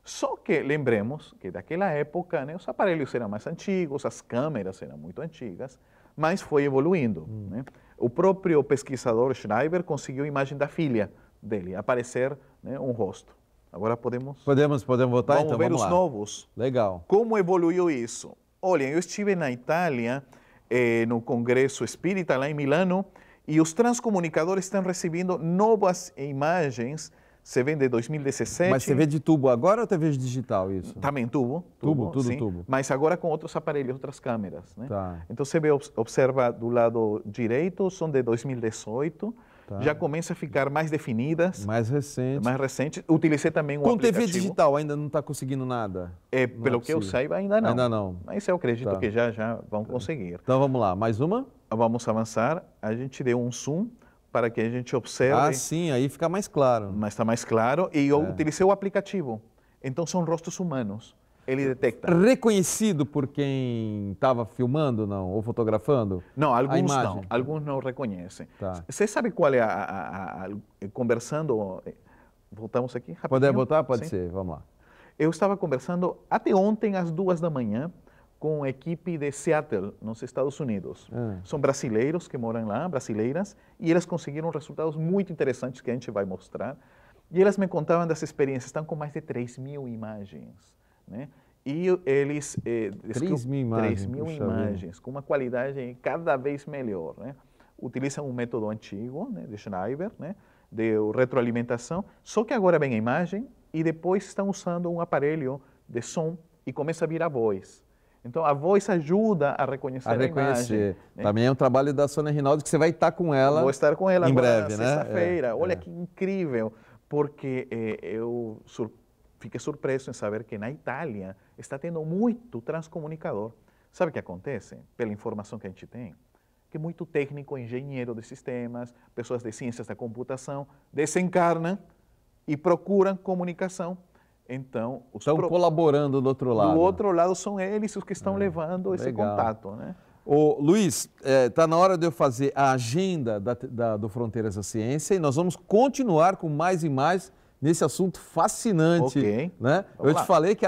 Só que lembremos que daquela época, né, os aparelhos eram mais antigos, as câmeras eram muito antigas, mas foi evoluindo. Né? O próprio pesquisador Schreiber conseguiu a imagem da filha dele, aparecer, né, um rosto. Agora podemos votar, vamos então ver vamos os lá. novos. Legal. Como evoluiu isso? Olha, eu estive na Itália, no Congresso Espírita, lá em Milano, e os transcomunicadores estão recebendo novas imagens. Você vê de 2017. Mas TV de tubo agora ou TV digital isso? Também tubo, tudo sim, tubo. Mas agora com outros aparelhos, outras câmeras. Né? Tá. Então você vê, observa do lado direito, são de 2018. Tá. Já começa a ficar mais definidas. Mais recente. Mais recente. Utilizei também um aplicativo. aplicativo. Com TV digital ainda não está conseguindo nada? Pelo que eu saiba, ainda não. Ainda não. Mas eu acredito que já vão conseguir. Então vamos lá, mais uma? Vamos avançar. A gente deu um zoom para que a gente observe. Ah, sim, aí fica mais claro. Mas está mais claro. E eu utilizei o aplicativo. Então são rostos humanos. Ele detecta. Reconhecido por quem estava filmando, não? Ou fotografando? Não, alguns não. Alguns não reconhecem. Tá. Você sabe qual é conversando... Voltamos aqui rapidinho? Pode botar? Pode Sim. ser, vamos lá. Eu estava conversando até ontem às 2 da manhã com a equipe de Seattle, nos Estados Unidos. São brasileiros que moram lá, brasileiras, e eles conseguiram resultados muito interessantes que a gente vai mostrar. E elas me contavam das experiências, estão com mais de 3.000 imagens. Né? E eles... 3.000 imagens. 3.000 imagens, com uma qualidade cada vez melhor. Né? Utilizam um método antigo, né, de Schreiber, né, de retroalimentação, só que agora vem a imagem e depois estão usando um aparelho de som e começa a vir a voz. Então, a voz ajuda a reconhecer a imagem. Né? Também é um trabalho da Sônia Rinaldi que você vai estar com ela. Vou estar com ela em agora, breve, né? Sexta-feira. Olha que incrível, porque eu fiquei surpreso em saber que na Itália está tendo muito transcomunicador. Sabe o que acontece? Pela informação que a gente tem, que muito técnico, engenheiro de sistemas, pessoas de ciências da computação, desencarnam e procuram comunicação. Então, estão colaborando do outro lado. Do outro lado são eles os que estão levando esse contato, né? Ô, Luiz, está na hora de eu fazer a agenda do Fronteiras da Ciência e nós vamos continuar com mais e mais nesse assunto fascinante. Ok. Né? Eu te falei que,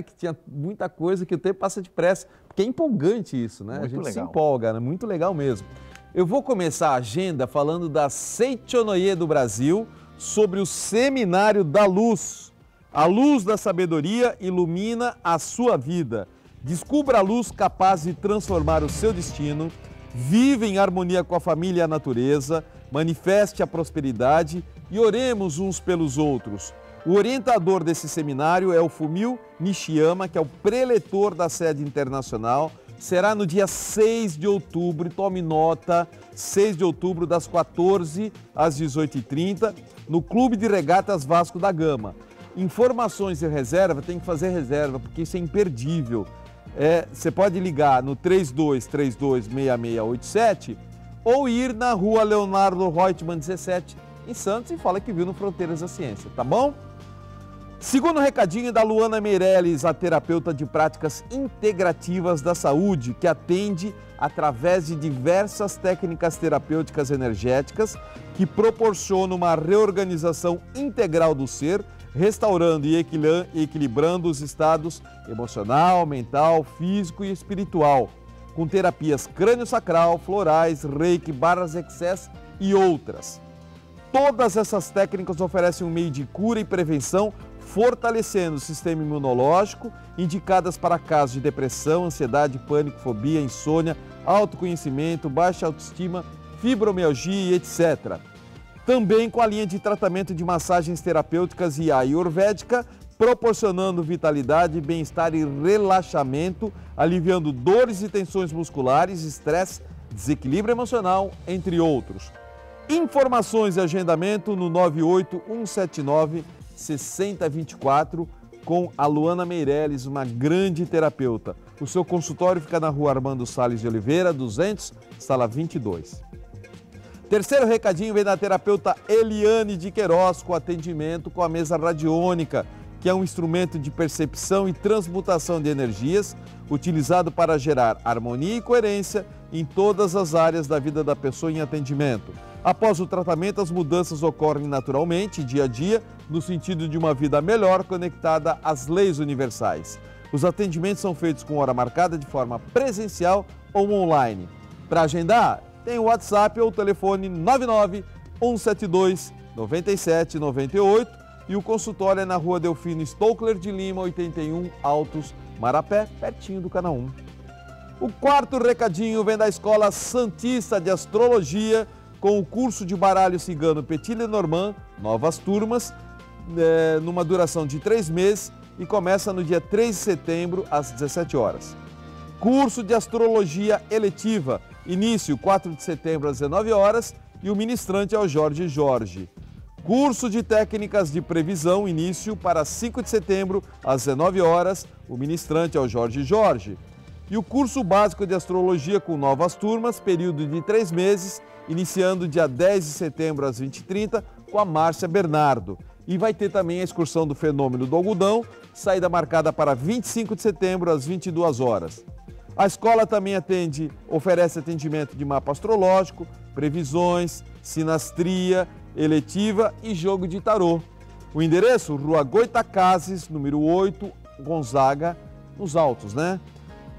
que tinha muita coisa, que o tempo passa depressa, porque é empolgante isso, né? Muito a gente legal. se empolga, né? Muito legal mesmo. Eu vou começar a agenda falando da Seichonoye do Brasil sobre o Seminário da Luz. A luz da sabedoria ilumina a sua vida. Descubra a luz capaz de transformar o seu destino, viva em harmonia com a família e a natureza, manifeste a prosperidade e oremos uns pelos outros. O orientador desse seminário é o Fumio Nishiyama, que é o preletor da sede internacional, será no dia 6 de outubro, e tome nota, 6 de outubro, das 14 às 18h30, no Clube de Regatas Vasco da Gama. Informações e reserva, tem que fazer reserva, porque isso é imperdível. Você pode ligar no 3232-6687 ou ir na rua Leonardo Reutemann 17, em Santos, e fala que viu no Fronteiras da Ciência, tá bom? Segundo recadinho da Luana Meirelles, a terapeuta de práticas integrativas da saúde, que atende através de diversas técnicas terapêuticas energéticas que proporcionam uma reorganização integral do ser, restaurando e equilibrando os estados emocional, mental, físico e espiritual, com terapias crânio-sacral, florais, reiki, barras excess e outras. Todas essas técnicas oferecem um meio de cura e prevenção, fortalecendo o sistema imunológico, indicadas para casos de depressão, ansiedade, pânico, fobia, insônia, autoconhecimento, baixa autoestima, fibromialgia e etc. Também com a linha de tratamento de massagens terapêuticas e ayurvédica, proporcionando vitalidade, bem-estar e relaxamento, aliviando dores e tensões musculares, estresse, desequilíbrio emocional, entre outros. Informações e agendamento no 98179-6024 com a Luana Meirelles, uma grande terapeuta. O seu consultório fica na rua Armando Salles de Oliveira, 200, sala 22. Terceiro recadinho vem da terapeuta Eliane de Queiroz, com atendimento com a mesa radiônica, que é um instrumento de percepção e transmutação de energias, utilizado para gerar harmonia e coerência em todas as áreas da vida da pessoa em atendimento. Após o tratamento, as mudanças ocorrem naturalmente, dia a dia, no sentido de uma vida melhor conectada às leis universais. Os atendimentos são feitos com hora marcada de forma presencial ou online. Para agendar, tem o WhatsApp ou o telefone 99-172-9798 e o consultório é na rua Delfino Stockler de Lima, 81, Altos, Marapé, pertinho do Canaã. O quarto recadinho vem da Escola Santista de Astrologia, com o curso de baralho cigano Petit Lenormand, novas turmas, numa duração de 3 meses e começa no dia 3 de setembro, às 17 horas. Curso de astrologia eletiva, início 4 de setembro às 19 horas e o ministrante é o Jorge. Curso de técnicas de previsão, início para 5 de setembro às 19 horas, o ministrante é o Jorge. E o curso básico de astrologia com novas turmas, período de 3 meses, iniciando dia 10 de setembro às 20h30, com a Márcia Bernardo. E vai ter também a excursão do fenômeno do algodão, saída marcada para 25 de setembro às 22 horas. A escola também oferece atendimento de mapa astrológico, previsões, sinastria, eletiva e jogo de tarô. O endereço, Rua Goitacazes, número 8, Gonzaga, nos Altos, né?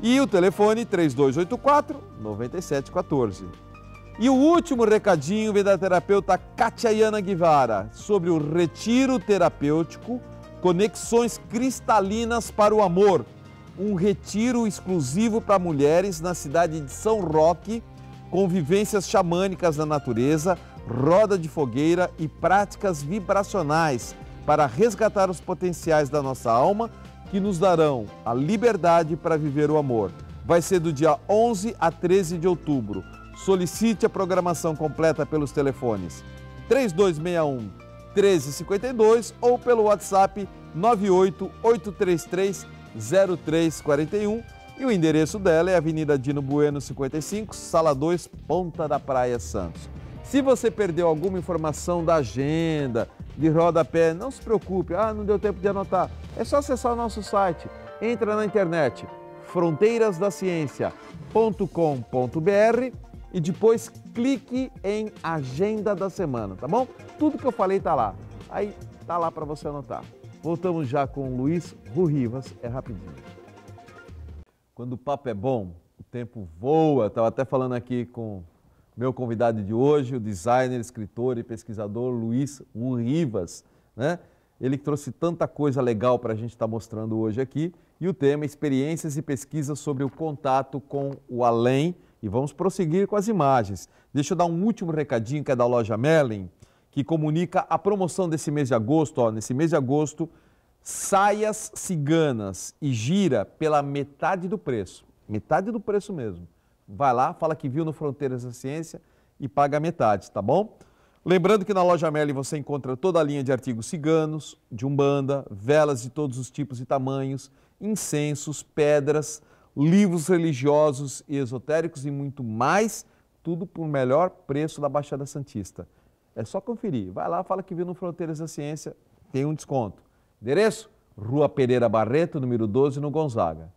E o telefone 3284-9714. E o último recadinho vem da terapeuta Katyayana Guevara sobre o retiro terapêutico Conexões Cristalinas para o Amor. Um retiro exclusivo para mulheres na cidade de São Roque, com vivências xamânicas na natureza, roda de fogueira e práticas vibracionais para resgatar os potenciais da nossa alma que nos darão a liberdade para viver o amor. Vai ser do dia 11 a 13 de outubro. Solicite a programação completa pelos telefones 3261-1352 ou pelo WhatsApp 98833-0341 e o endereço dela é Avenida Dino Bueno 55, Sala 2, Ponta da Praia, Santos. Se você perdeu alguma informação da agenda, de rodapé, não se preocupe, não deu tempo de anotar. É só acessar o nosso site, entra na internet, fronteirasdaciencia.com.br e depois clique em Agenda da Semana, tá bom? Tudo que eu falei tá lá, aí tá lá para você anotar. Voltamos já com o Luiz Rurrivas, é rapidinho. Quando o papo é bom, o tempo voa. Estava até falando aqui com meu convidado de hoje, o designer, escritor e pesquisador Luiz Rurrivas, né? Ele que trouxe tanta coisa legal para a gente estar mostrando hoje aqui. E o tema, experiências e pesquisas sobre o contato com o além. E vamos prosseguir com as imagens. Deixa eu dar um último recadinho, que é da loja Merlin, que comunica a promoção desse mês de agosto. Nesse mês de agosto, saias ciganas e gira pela metade do preço. Metade do preço mesmo. Vai lá, fala que viu no Fronteiras da Ciência e paga metade, tá bom? Lembrando que na loja Merlin você encontra toda a linha de artigos ciganos, de umbanda, velas de todos os tipos e tamanhos, incensos, pedras, livros religiosos e esotéricos e muito mais, tudo por melhor preço da Baixada Santista. É só conferir. Vai lá, fala que viu no Fronteiras da Ciência, tem um desconto. Endereço? Rua Pereira Barreto, número 12, no Gonzaga.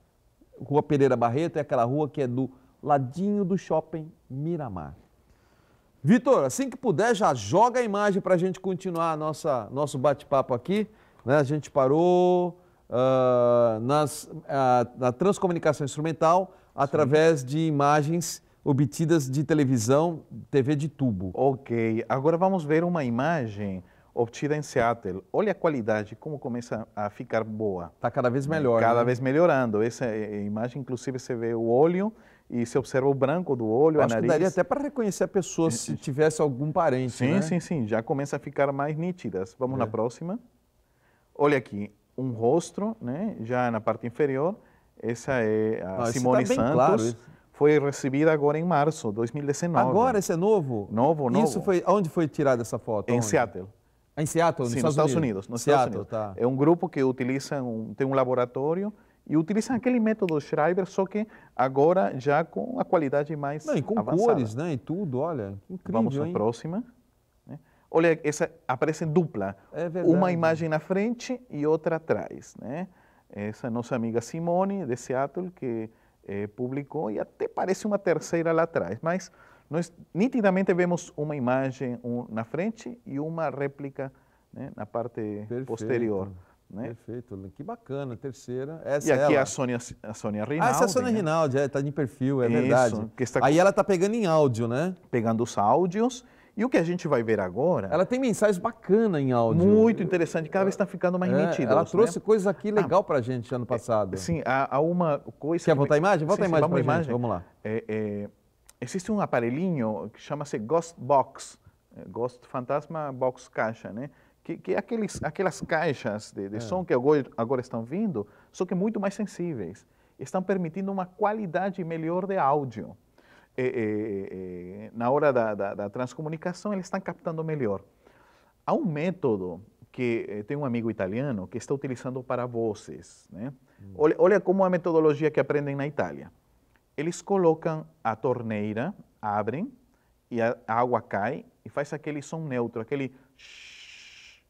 Rua Pereira Barreto é aquela rua que é do ladinho do Shopping Miramar. Vitor, assim que puder, já joga a imagem para a gente continuar nosso bate-papo aqui. Né? A gente parou na transcomunicação instrumental através de imagens obtidas de televisão, TV de tubo. Ok, agora vamos ver uma imagem obtida em Seattle. Olha a qualidade, como começa a ficar boa. Está cada vez melhor. Cada né? vez melhorando. Essa imagem, inclusive, você vê o olho e se observa o branco do olho, a nariz. Acho que daria até para reconhecer a pessoa se tivesse algum parente, Sim, né? sim, já começa a ficar mais nítidas. Vamos na próxima. Olha aqui, um rosto, né? Já na parte inferior. Essa é a Simone tá bem Santos. claro. Foi recebida agora em março de 2019. Agora, esse é novo? Novo. Isso foi, onde foi tirada essa foto? Em Onde? Seattle. Em Seattle, Sim, nos Estados Unidos. Tá. É um grupo que utiliza, tem um laboratório e utiliza aquele método Schreiber, só que agora já com a qualidade mais Não, e com avançada. cores, né? E tudo, olha, incrível, Vamos à próxima. Olha, essa aparece em dupla. É verdade. Uma imagem na frente e outra atrás, né? Essa é nossa amiga Simone, de Seattle, que publicou, e até parece uma terceira lá atrás, mas nós nitidamente vemos uma imagem na frente e uma réplica, né, na parte posterior. Né? Perfeito, que bacana, terceira. Essa e aqui é a Sônia Rinaldi. essa é a Sônia Rinaldi, está de perfil, é Isso, verdade. que está Aí ela está pegando em áudio, né? Pegando os áudios. E o que a gente vai ver agora... Ela tem mensagens bacanas em áudio. Muito interessante, cada vez está ficando mais nítido. Ela trouxe coisas aqui legal para a gente ano passado. Sim, há uma coisa... Quer voltar a imagem? Volta a imagem para a gente, vamos lá. Existe um aparelhinho que chama-se Ghost Box, Ghost Fantasma Box Caixa, né? Que é aquelas caixas de som que agora estão vindo, só que muito mais sensíveis. Estão permitindo uma qualidade melhor de áudio. Na hora da transcomunicação, eles estão captando melhor. Há um método que tem um amigo italiano que está utilizando para vozes, né? Olha como a metodologia que aprendem na Itália. Eles colocam a torneira, abrem, e a água cai, e faz aquele som neutro, aquele shhh.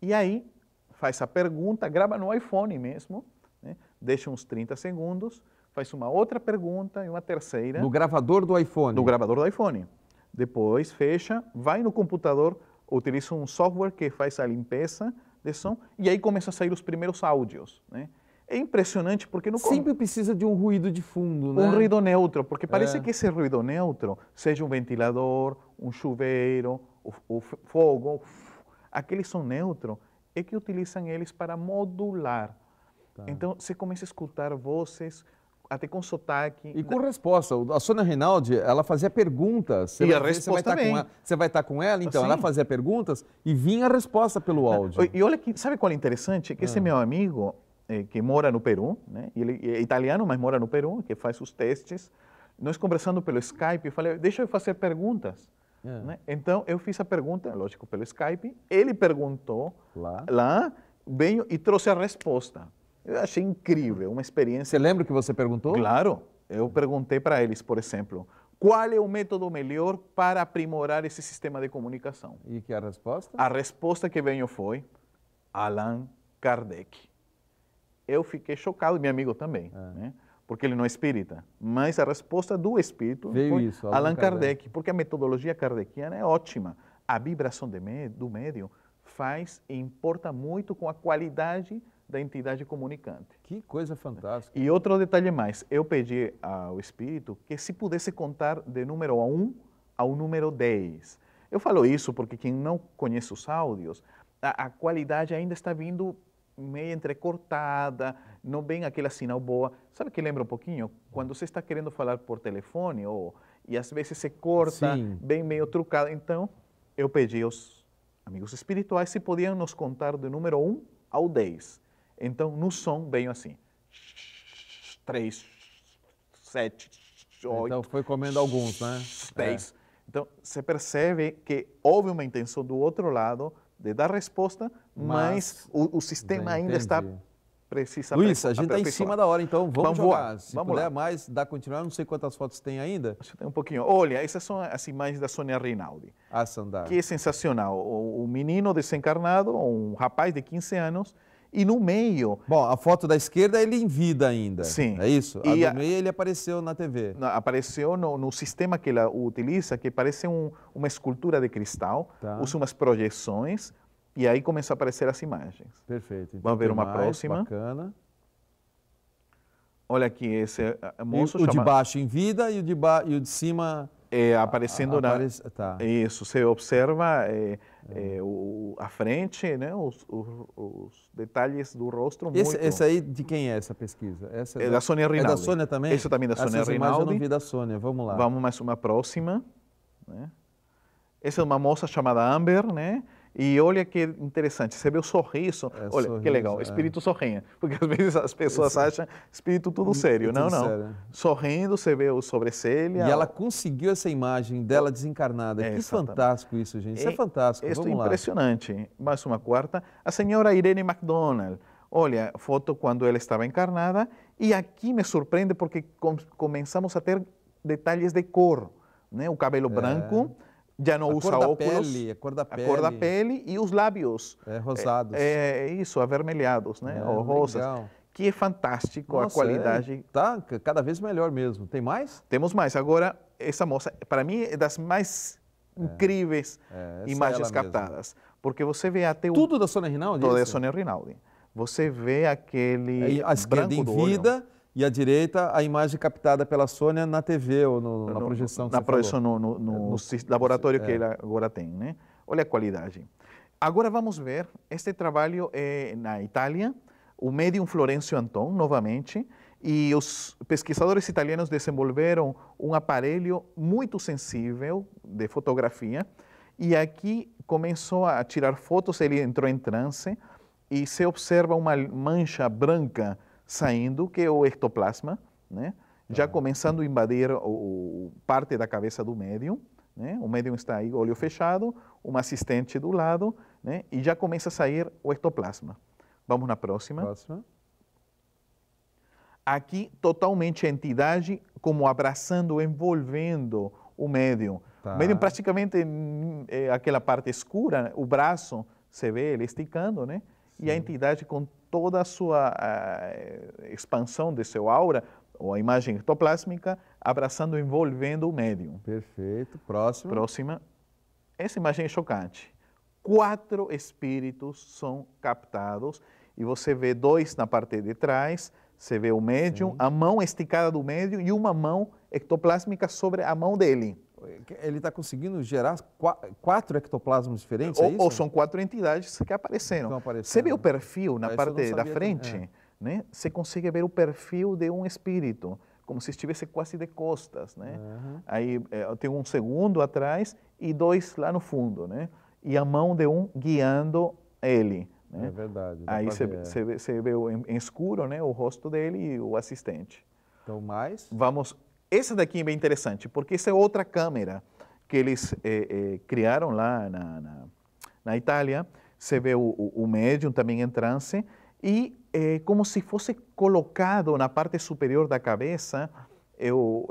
E aí, faz a pergunta, grava no iPhone mesmo, né? Deixa uns 30 segundos, faz uma outra pergunta e uma terceira. No gravador do iPhone? No gravador do iPhone. Depois, fecha, vai no computador, utiliza um software que faz a limpeza de som, e aí começa a sair os primeiros áudios, né? É impressionante porque não... Sempre precisa de um ruído de fundo, né? Um ruído neutro, porque parece que esse ruído neutro, seja um ventilador, um chuveiro, o fogo, aquele som neutro, é que utilizam eles para modular. Tá. Então, você começa a escutar vozes, até com sotaque. E com resposta. A Sônia Rinaldi, ela fazia perguntas. E a resposta também. Você vai estar com ela, então. Sim. Ela fazia perguntas e vinha a resposta pelo áudio. E olha, sabe qual é interessante? Que esse meu amigo... que mora no Peru, né? Ele é italiano, mas mora no Peru, que faz os testes. Nós conversando pelo Skype, eu falei, deixa eu fazer perguntas. Né? Então, eu fiz a pergunta, lógico, pelo Skype. Ele perguntou lá veio e trouxe a resposta. Eu achei incrível, uma experiência. Você lembra o que você perguntou? Claro. Eu perguntei para eles, por exemplo, qual é o método melhor para aprimorar esse sistema de comunicação? E que é a resposta? A resposta que veio foi Allan Kardec. Eu fiquei chocado, meu amigo também, né? Porque ele não é espírita. Mas a resposta do espírito foi Allan Kardec, porque a metodologia kardeciana é ótima. A vibração do médium faz e importa muito com a qualidade da entidade comunicante. Que coisa fantástica. E outro detalhe mais, eu pedi ao espírito que se pudesse contar de número 1 ao número 10. Eu falo isso porque quem não conhece os áudios, a qualidade ainda está vindo meio entrecortada, não vem aquele sinal boa. Sabe que lembra um pouquinho? Quando você está querendo falar por telefone, e às vezes se corta, bem meio trucado. Então, eu pedi aos amigos espirituais se podiam nos contar do número 1 ao 10. Então, no som, veio assim. 3, 7, 8. Então foi comendo alguns, né? 10. Então, você percebe que houve uma intenção do outro lado de dar resposta, mas o sistema ainda está precisa Luiz, a gente está em cima da hora, então vamos jogar. Voar. Se puder mais, dá continuar. Não sei quantas fotos tem ainda. Acho que tem um pouquinho. Olha, essas são as imagens da Sônia Rinaldi. Que é sensacional. O menino desencarnado, um rapaz de 15 anos, e no meio... Bom, a foto da esquerda ele em vida ainda. Sim. É isso? A do meio ele apareceu na TV. Apareceu no sistema que ela utiliza, que parece uma escultura de cristal, usa umas projeções, e aí começam a aparecer as imagens. Perfeito. Então, vamos ver uma próxima. Bacana. Olha aqui, esse moço o de baixo em vida e o de cima... aparecendo Tá. Isso, você observa a frente, né, os detalhes do rosto. Esse aí, de quem é essa pesquisa? Essa é da Sônia Rinaldi. É da Sônia também? Esse também da Sônia Rinaldi. Eu não vi da Sônia, vamos lá. Vamos mais uma próxima. Né? Essa é uma moça chamada Amber, né? E olha que interessante, você vê o sorriso, olha sorriso, que legal, espírito sorrindo, porque às vezes as pessoas acham espírito tudo sério, não. Sério. Sorrindo, você vê o sobrancelha. E ela conseguiu essa imagem dela desencarnada, que fantástico isso, gente, isso é fantástico, vamos lá. Impressionante. Mais uma quarta, a senhora Irene MacDonald, olha, foto quando ela estava encarnada, e aqui me surpreende porque começamos a ter detalhes de cor, né? O cabelo branco, já não usa óculos. A cor da pele. A cor da pele e os lábios. Rosados. Isso, avermelhados, né? Ou rosas. Legal. Que é fantástico. Nossa, a qualidade. Tá cada vez melhor mesmo. Tem mais? Temos mais. Agora, essa moça, para mim, é das mais incríveis imagens captadas. Mesmo. Porque você vê até tudo da Sônia Rinaldi? Tudo da Sônia Rinaldi. Você vê aquele a esquerda em vida e à direita a imagem captada pela Sônia na TV ou na projeção que na projeção no laboratório que ela agora tem, né? Olha a qualidade. Agora vamos ver este trabalho na Itália, o médium Florencio Anton, novamente, e os pesquisadores italianos desenvolveram um aparelho muito sensível de fotografia e aqui começou a tirar fotos, ele entrou em transe e se observa uma mancha branca saindo, que é o ectoplasma, né? Já começando a invadir parte da cabeça do médium, né? O médium está aí, olho fechado, uma assistente do lado, né? E já começa a sair o ectoplasma. Vamos na próxima. Aqui, totalmente a entidade como abraçando, envolvendo o médium. O médium praticamente aquela parte escura, né? O braço, você vê ele esticando, né? Sim. E a entidade com toda a sua expansão de seu aura, ou a imagem ectoplásmica, abraçando, envolvendo o médium. Perfeito. Próxima. Essa imagem é chocante. 4 espíritos são captados e você vê 2 na parte de trás, você vê o médium, a mão esticada do médium e uma mão ectoplásmica sobre a mão dele. Ele está conseguindo gerar 4 ectoplasmas diferentes, é isso? Ou são 4 entidades que apareceram. Você vê o perfil na parte da frente, né? Você consegue ver o perfil de um espírito, como se estivesse quase de costas, né? Aí tem um segundo atrás e 2 lá no fundo, né? E a mão de um guiando ele. Né? É verdade. Aí você vê em escuro, né? O rosto dele e o assistente. Então, mais? Vamos... Essa daqui é bem interessante, porque essa é outra câmera que eles criaram lá na Itália. Você vê o médium também em transe e como se fosse colocado na parte superior da cabeça, eu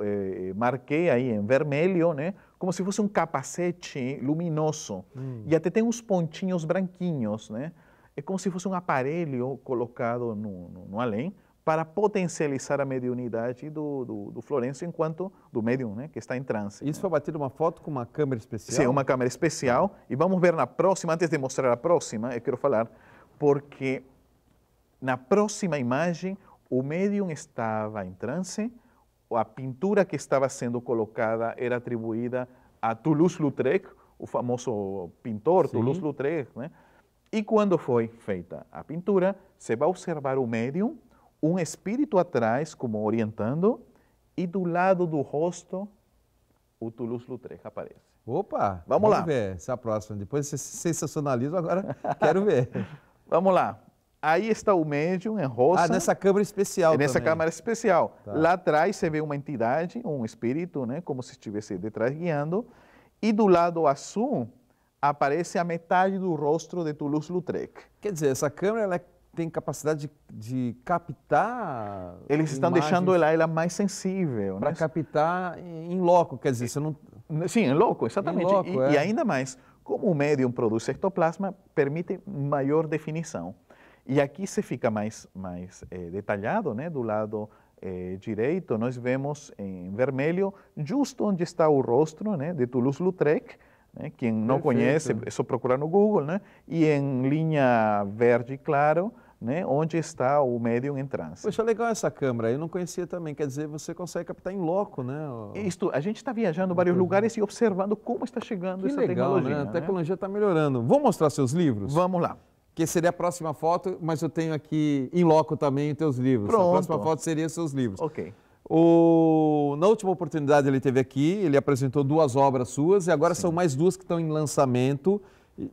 marquei aí em vermelho, né? Como se fosse um capacete luminoso. E até tem uns pontinhos branquinhos, né? É como se fosse um aparelho colocado no além, para potencializar a mediunidade do Florencio enquanto do médium, né, que está em transe. Isso foi batido uma foto com uma câmera especial? Sim, uma câmera especial. E vamos ver na próxima, antes de mostrar a próxima, eu quero falar, porque na próxima imagem o médium estava em transe, a pintura que estava sendo colocada era atribuída a Toulouse-Lautrec, o famoso pintor Toulouse-Lautrec, né? E quando foi feita a pintura, você vai observar o médium, um espírito atrás, como orientando, e do lado do rosto, o Toulouse-Lautrec aparece. Opa! Vamos lá. Ver essa próxima. Depois você sensacionaliza, agora quero ver. Vamos lá. Aí está o médium em rosa. Ah, nessa câmara especial nessa também. câmara especial. Tá. Lá atrás você vê uma entidade, um espírito, né, como se estivesse detrás guiando. E do lado azul aparece a metade do rosto de Toulouse-Lautrec. Quer dizer, essa câmera ela tem capacidade de captar. Eles estão deixando ela mais sensível. Para né? captar em loco, quer dizer, você não. Sim, em loco, exatamente. Em loco, e ainda mais, como o médium produz ectoplasma, permite maior definição. E aqui se fica mais detalhado, né? Do lado direito, nós vemos em vermelho, justo onde está o rosto, né? De Toulouse-Lautrec. Né? Quem não conhece, é só procurar no Google, né? E em linha verde claro, né? Onde está o médium em transe. Poxa, legal essa câmera, eu não conhecia também, quer dizer, você consegue captar em loco, né? Isto, a gente está viajando em vários lugares e observando como está chegando essa legal, tecnologia. né? A tecnologia está melhorando. Vamos mostrar seus livros? Vamos lá. Que seria a próxima foto, mas eu tenho aqui em loco também os teus livros. Pronto. A próxima foto seria seus livros. Ok. Na última oportunidade ele esteve aqui, ele apresentou 2 obras suas e agora são mais 2 que estão em lançamento.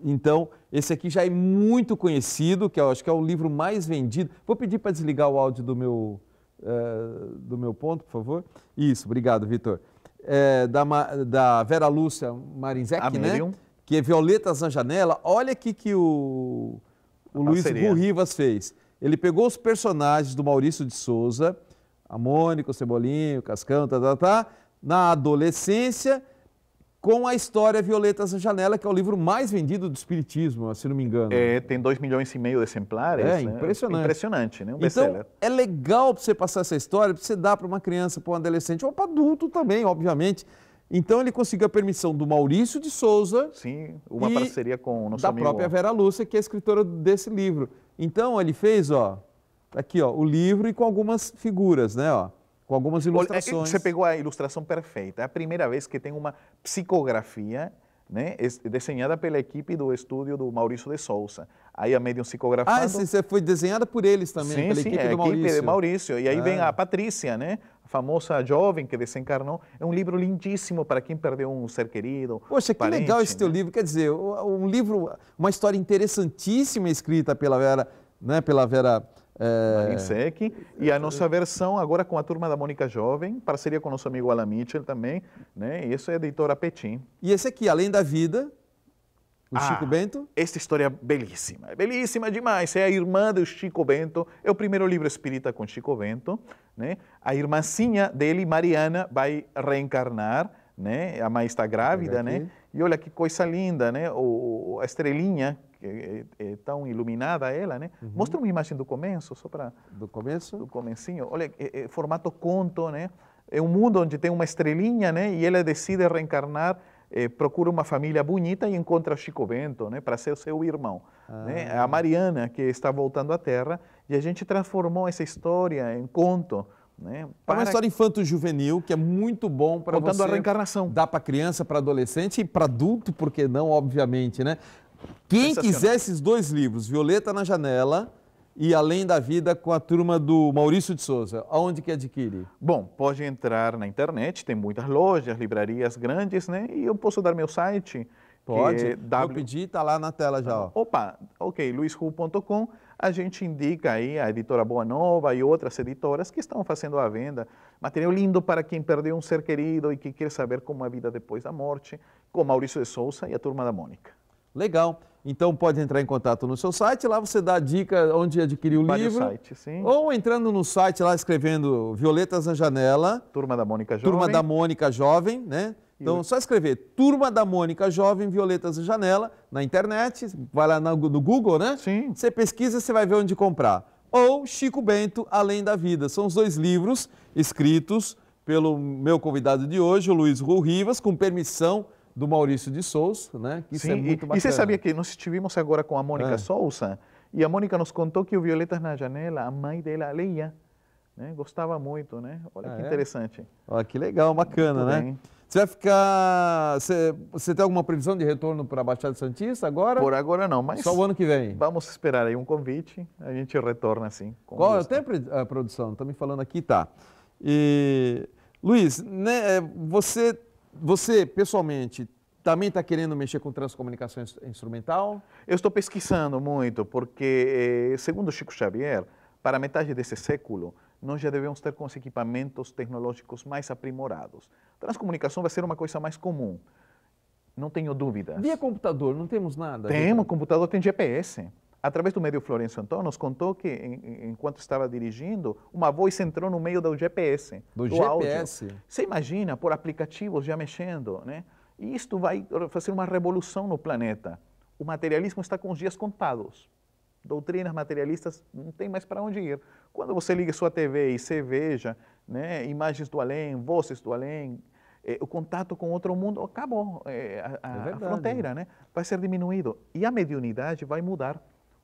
Então, esse aqui já é muito conhecido, que eu acho que é o livro mais vendido. Vou pedir para desligar o áudio do meu ponto, por favor. Isso, obrigado, Vitor. Da Vera Lúcia Marinzec, né? Que é Violetas na Janela. Olha aqui que o Luiz Ru Rivas fez. Ele pegou os personagens do Maurício de Souza, a Mônica, o Cebolinha, o Cascão, na adolescência, com a história Violetas na Janela, que é o livro mais vendido do Espiritismo, se não me engano. Tem 2,5 milhões de exemplares. É impressionante. Impressionante, né? Então, é legal para você passar essa história, para você dar para uma criança, para um adolescente, ou para adulto também, obviamente. Então, ele conseguiu a permissão do Maurício de Souza. Sim, uma parceria com o nosso amigo. Da própria Vera Lúcia, que é a escritora desse livro. Então, ele fez, aqui, o livro e com algumas figuras, né, com algumas ilustrações. Você pegou a ilustração perfeita. É a primeira vez que tem uma psicografia, né, desenhada pela equipe do estúdio do Maurício de Souza. Aí a médium psicografando. Ah, você foi desenhada por eles também, sim, pela equipe do Maurício. Equipe de Maurício. E aí vem a Patrícia, né, a famosa jovem que desencarnou. É um livro lindíssimo para quem perdeu um ser querido. Poxa, que parente, legal esse teu livro. Quer dizer, um livro, uma história interessantíssima escrita pela Vera, né, Marinzec, e a nossa versão agora com a Turma da Mônica Jovem, parceria com o nosso amigo Alan Mitchell também, né? E isso é a editora Petim. E esse aqui, Além da Vida, o Chico Bento? Esta história é belíssima demais. É a irmã do Chico Bento, é o primeiro livro espírita com Chico Bento, né? A irmãzinha dele, Mariana, vai reencarnar, né? A mãe está grávida, né? E olha que coisa linda, né? A estrelinha, é tão iluminada ela, né? Mostra uma imagem do começo, só para... Do começo? Do comecinho. Olha, formato conto, né? É um mundo onde tem uma estrelinha, né? E ela decide reencarnar, procura uma família bonita e encontra Chico Bento, né? Para ser o seu irmão. Né? A Mariana, que está voltando à Terra, e a gente transformou essa história em conto. Né? É uma história infanto-juvenil que é muito bom para você... Contando a reencarnação. Dá para criança, para adolescente e para adulto, porque não, obviamente, né? Quem quiser esses 2 livros, Violeta na Janela e Além da Vida, com a turma do Maurício de Souza, aonde que adquire? Bom, pode entrar na internet, tem muitas lojas, livrarias grandes, né? E eu posso dar meu site. Pode, vou pedir, está lá na tela já. Opa, ok, luisru.com, a gente indica aí a editora Boa Nova e outras editoras que estão fazendo a venda. Material lindo para quem perdeu um ser querido e que quer saber como é a vida depois da morte, com Maurício de Souza e a Turma da Mônica. Legal. Então pode entrar em contato no seu site, lá você dá a dica onde adquirir o livro. Site, sim. Ou entrando no site lá escrevendo Violetas na Janela. Turma da Mônica Jovem. Turma da Mônica Jovem, né? Então só escrever Turma da Mônica Jovem, Violetas na Janela, na internet, vai lá no Google, né? Sim. Você pesquisa, você vai ver onde comprar. Ou Chico Bento, Além da Vida. São os 2 livros escritos pelo meu convidado de hoje, o Luiz Ru Rivas, com permissão do Maurício de Souza, né? Que isso é muito bacana. E você sabia que nós estivemos agora com a Mônica Souza e a Mônica nos contou que o Violetas na Janela, a mãe dela leia, né? Gostava muito, né? Olha que interessante. Olha que legal, bacana, né? Bem. Você vai ficar... Você tem alguma previsão de retorno para a Baixada Santista agora? Por agora não, mas... Só o ano que vem? Vamos esperar aí um convite, a gente retorna assim. Qual é o tempo, a produção? Está me falando aqui, tá. E, Luiz, né, você pessoalmente também está querendo mexer com transcomunicação instrumental? Eu estou pesquisando muito, porque, segundo Chico Xavier, para metade desse século, nós já devemos ter com os equipamentos tecnológicos mais aprimorados. Transcomunicação vai ser uma coisa mais comum, não tenho dúvidas. Via computador, não temos nada? Temos, computador tem GPS. Através do médio Florencio Antônio, nos contou que, enquanto estava dirigindo, uma voz entrou no meio do GPS. Do GPS? Áudio. Você imagina, por aplicativos já mexendo, né? E isto vai fazer uma revolução no planeta. O materialismo está com os dias contados. Doutrinas materialistas não tem mais para onde ir. Quando você liga sua TV e você veja, né, imagens do além, vozes do além, o contato com outro mundo acabou. A fronteira, né, vai ser diminuído. E a mediunidade vai mudar.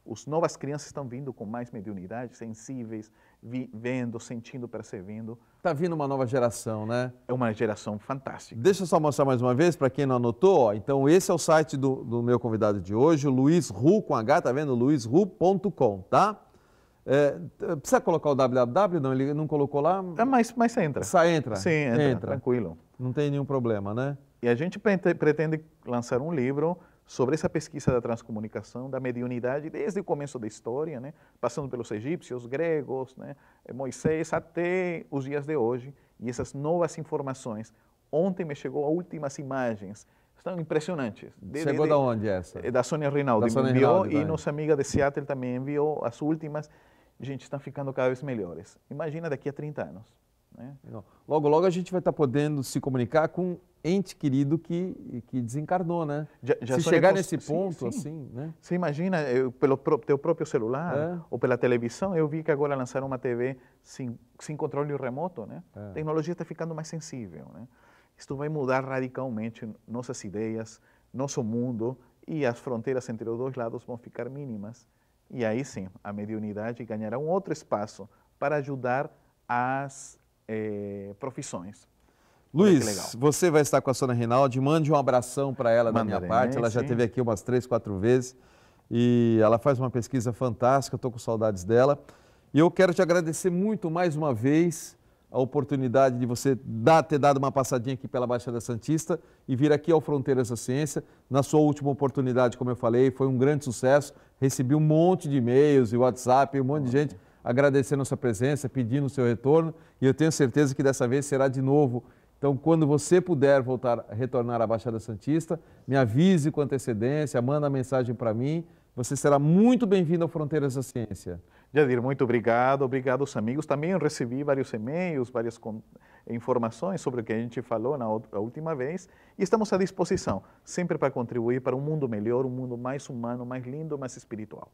As novas crianças estão vindo com mais mediunidade, sensíveis, vendo, sentindo, percebendo. Está vindo uma nova geração, né? É uma geração fantástica. Deixa eu só mostrar mais uma vez, para quem não anotou. Ó. Então, esse é o site do meu convidado de hoje, o Luiz Hu, com H, tá vendo? luizhu.com, tá? Precisa colocar o www? Não, ele não colocou lá? Mas entra. Entra? Sim, entra, tranquilo. Não tem nenhum problema, né? E a gente pretende lançar um livro sobre essa pesquisa da transcomunicação, da mediunidade, desde o começo da história, né? Passando pelos egípcios, gregos, né? Moisés, até os dias de hoje, e essas novas informações. Ontem me chegou as últimas imagens, estão impressionantes. Chegou da onde essa? Da Sônia Rinaldi, enviou, e nossa amiga de Seattle também enviou as últimas. Gente, estão ficando cada vez melhores. Imagina daqui a 30 anos. Né? Logo, logo a gente vai estar podendo se comunicar com um ente querido que desencarnou, né? Se chegar nesse ponto, assim, né? Você imagina, pelo teu próprio celular ou pela televisão, eu vi que agora lançaram uma TV sem controle remoto, né? A tecnologia está ficando mais sensível, né? Isto vai mudar radicalmente nossas ideias, nosso mundo, e as fronteiras entre os dois lados vão ficar mínimas. E aí sim, a mediunidade ganhará um outro espaço para ajudar as profissões. Luiz, você vai estar com a Sônia Rinaldi, mande um abração para ela da minha parte, ela já esteve aqui umas 3, 4 vezes e ela faz uma pesquisa fantástica, estou com saudades dela. E eu quero te agradecer muito mais uma vez a oportunidade de você ter dado uma passadinha aqui pela Baixada Santista e vir aqui ao Fronteiras da Ciência. Na sua última oportunidade, como eu falei, foi um grande sucesso, recebi um monte de e-mails e WhatsApp, um monte de gente agradecendo a sua presença, pedindo o seu retorno, e eu tenho certeza que dessa vez será de novo. Então, quando você puder retornar à Baixada Santista, me avise com antecedência, manda mensagem para mim, você será muito bem-vindo ao Fronteiras da Ciência. Jadir, muito obrigado, obrigado aos amigos. Também recebi vários e-mails, várias informações sobre o que a gente falou na última vez, e estamos à disposição, sempre para contribuir para um mundo melhor, um mundo mais humano, mais lindo, mais espiritual.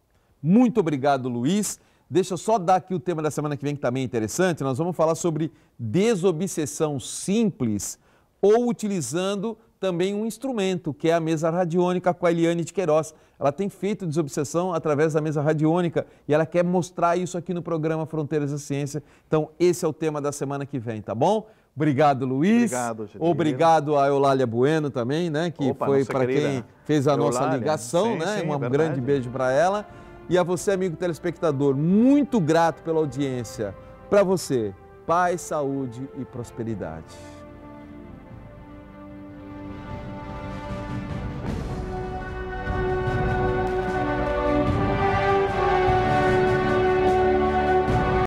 Muito obrigado, Luiz. Deixa eu só dar aqui o tema da semana que vem, que também é interessante. Nós vamos falar sobre desobsessão simples ou utilizando também um instrumento, que é a mesa radiônica com a Eliane de Queiroz. Ela tem feito desobsessão através da mesa radiônica e ela quer mostrar isso aqui no programa Fronteiras da Ciência. Então, esse é o tema da semana que vem, tá bom? Obrigado, Luiz. Obrigado, Jadir. Obrigado a Eulália Bueno também, né? Que foi para quem fez a nossa ligação, né? Um grande beijo para ela. E a você, amigo telespectador, muito grato pela audiência. Para você, paz, saúde e prosperidade.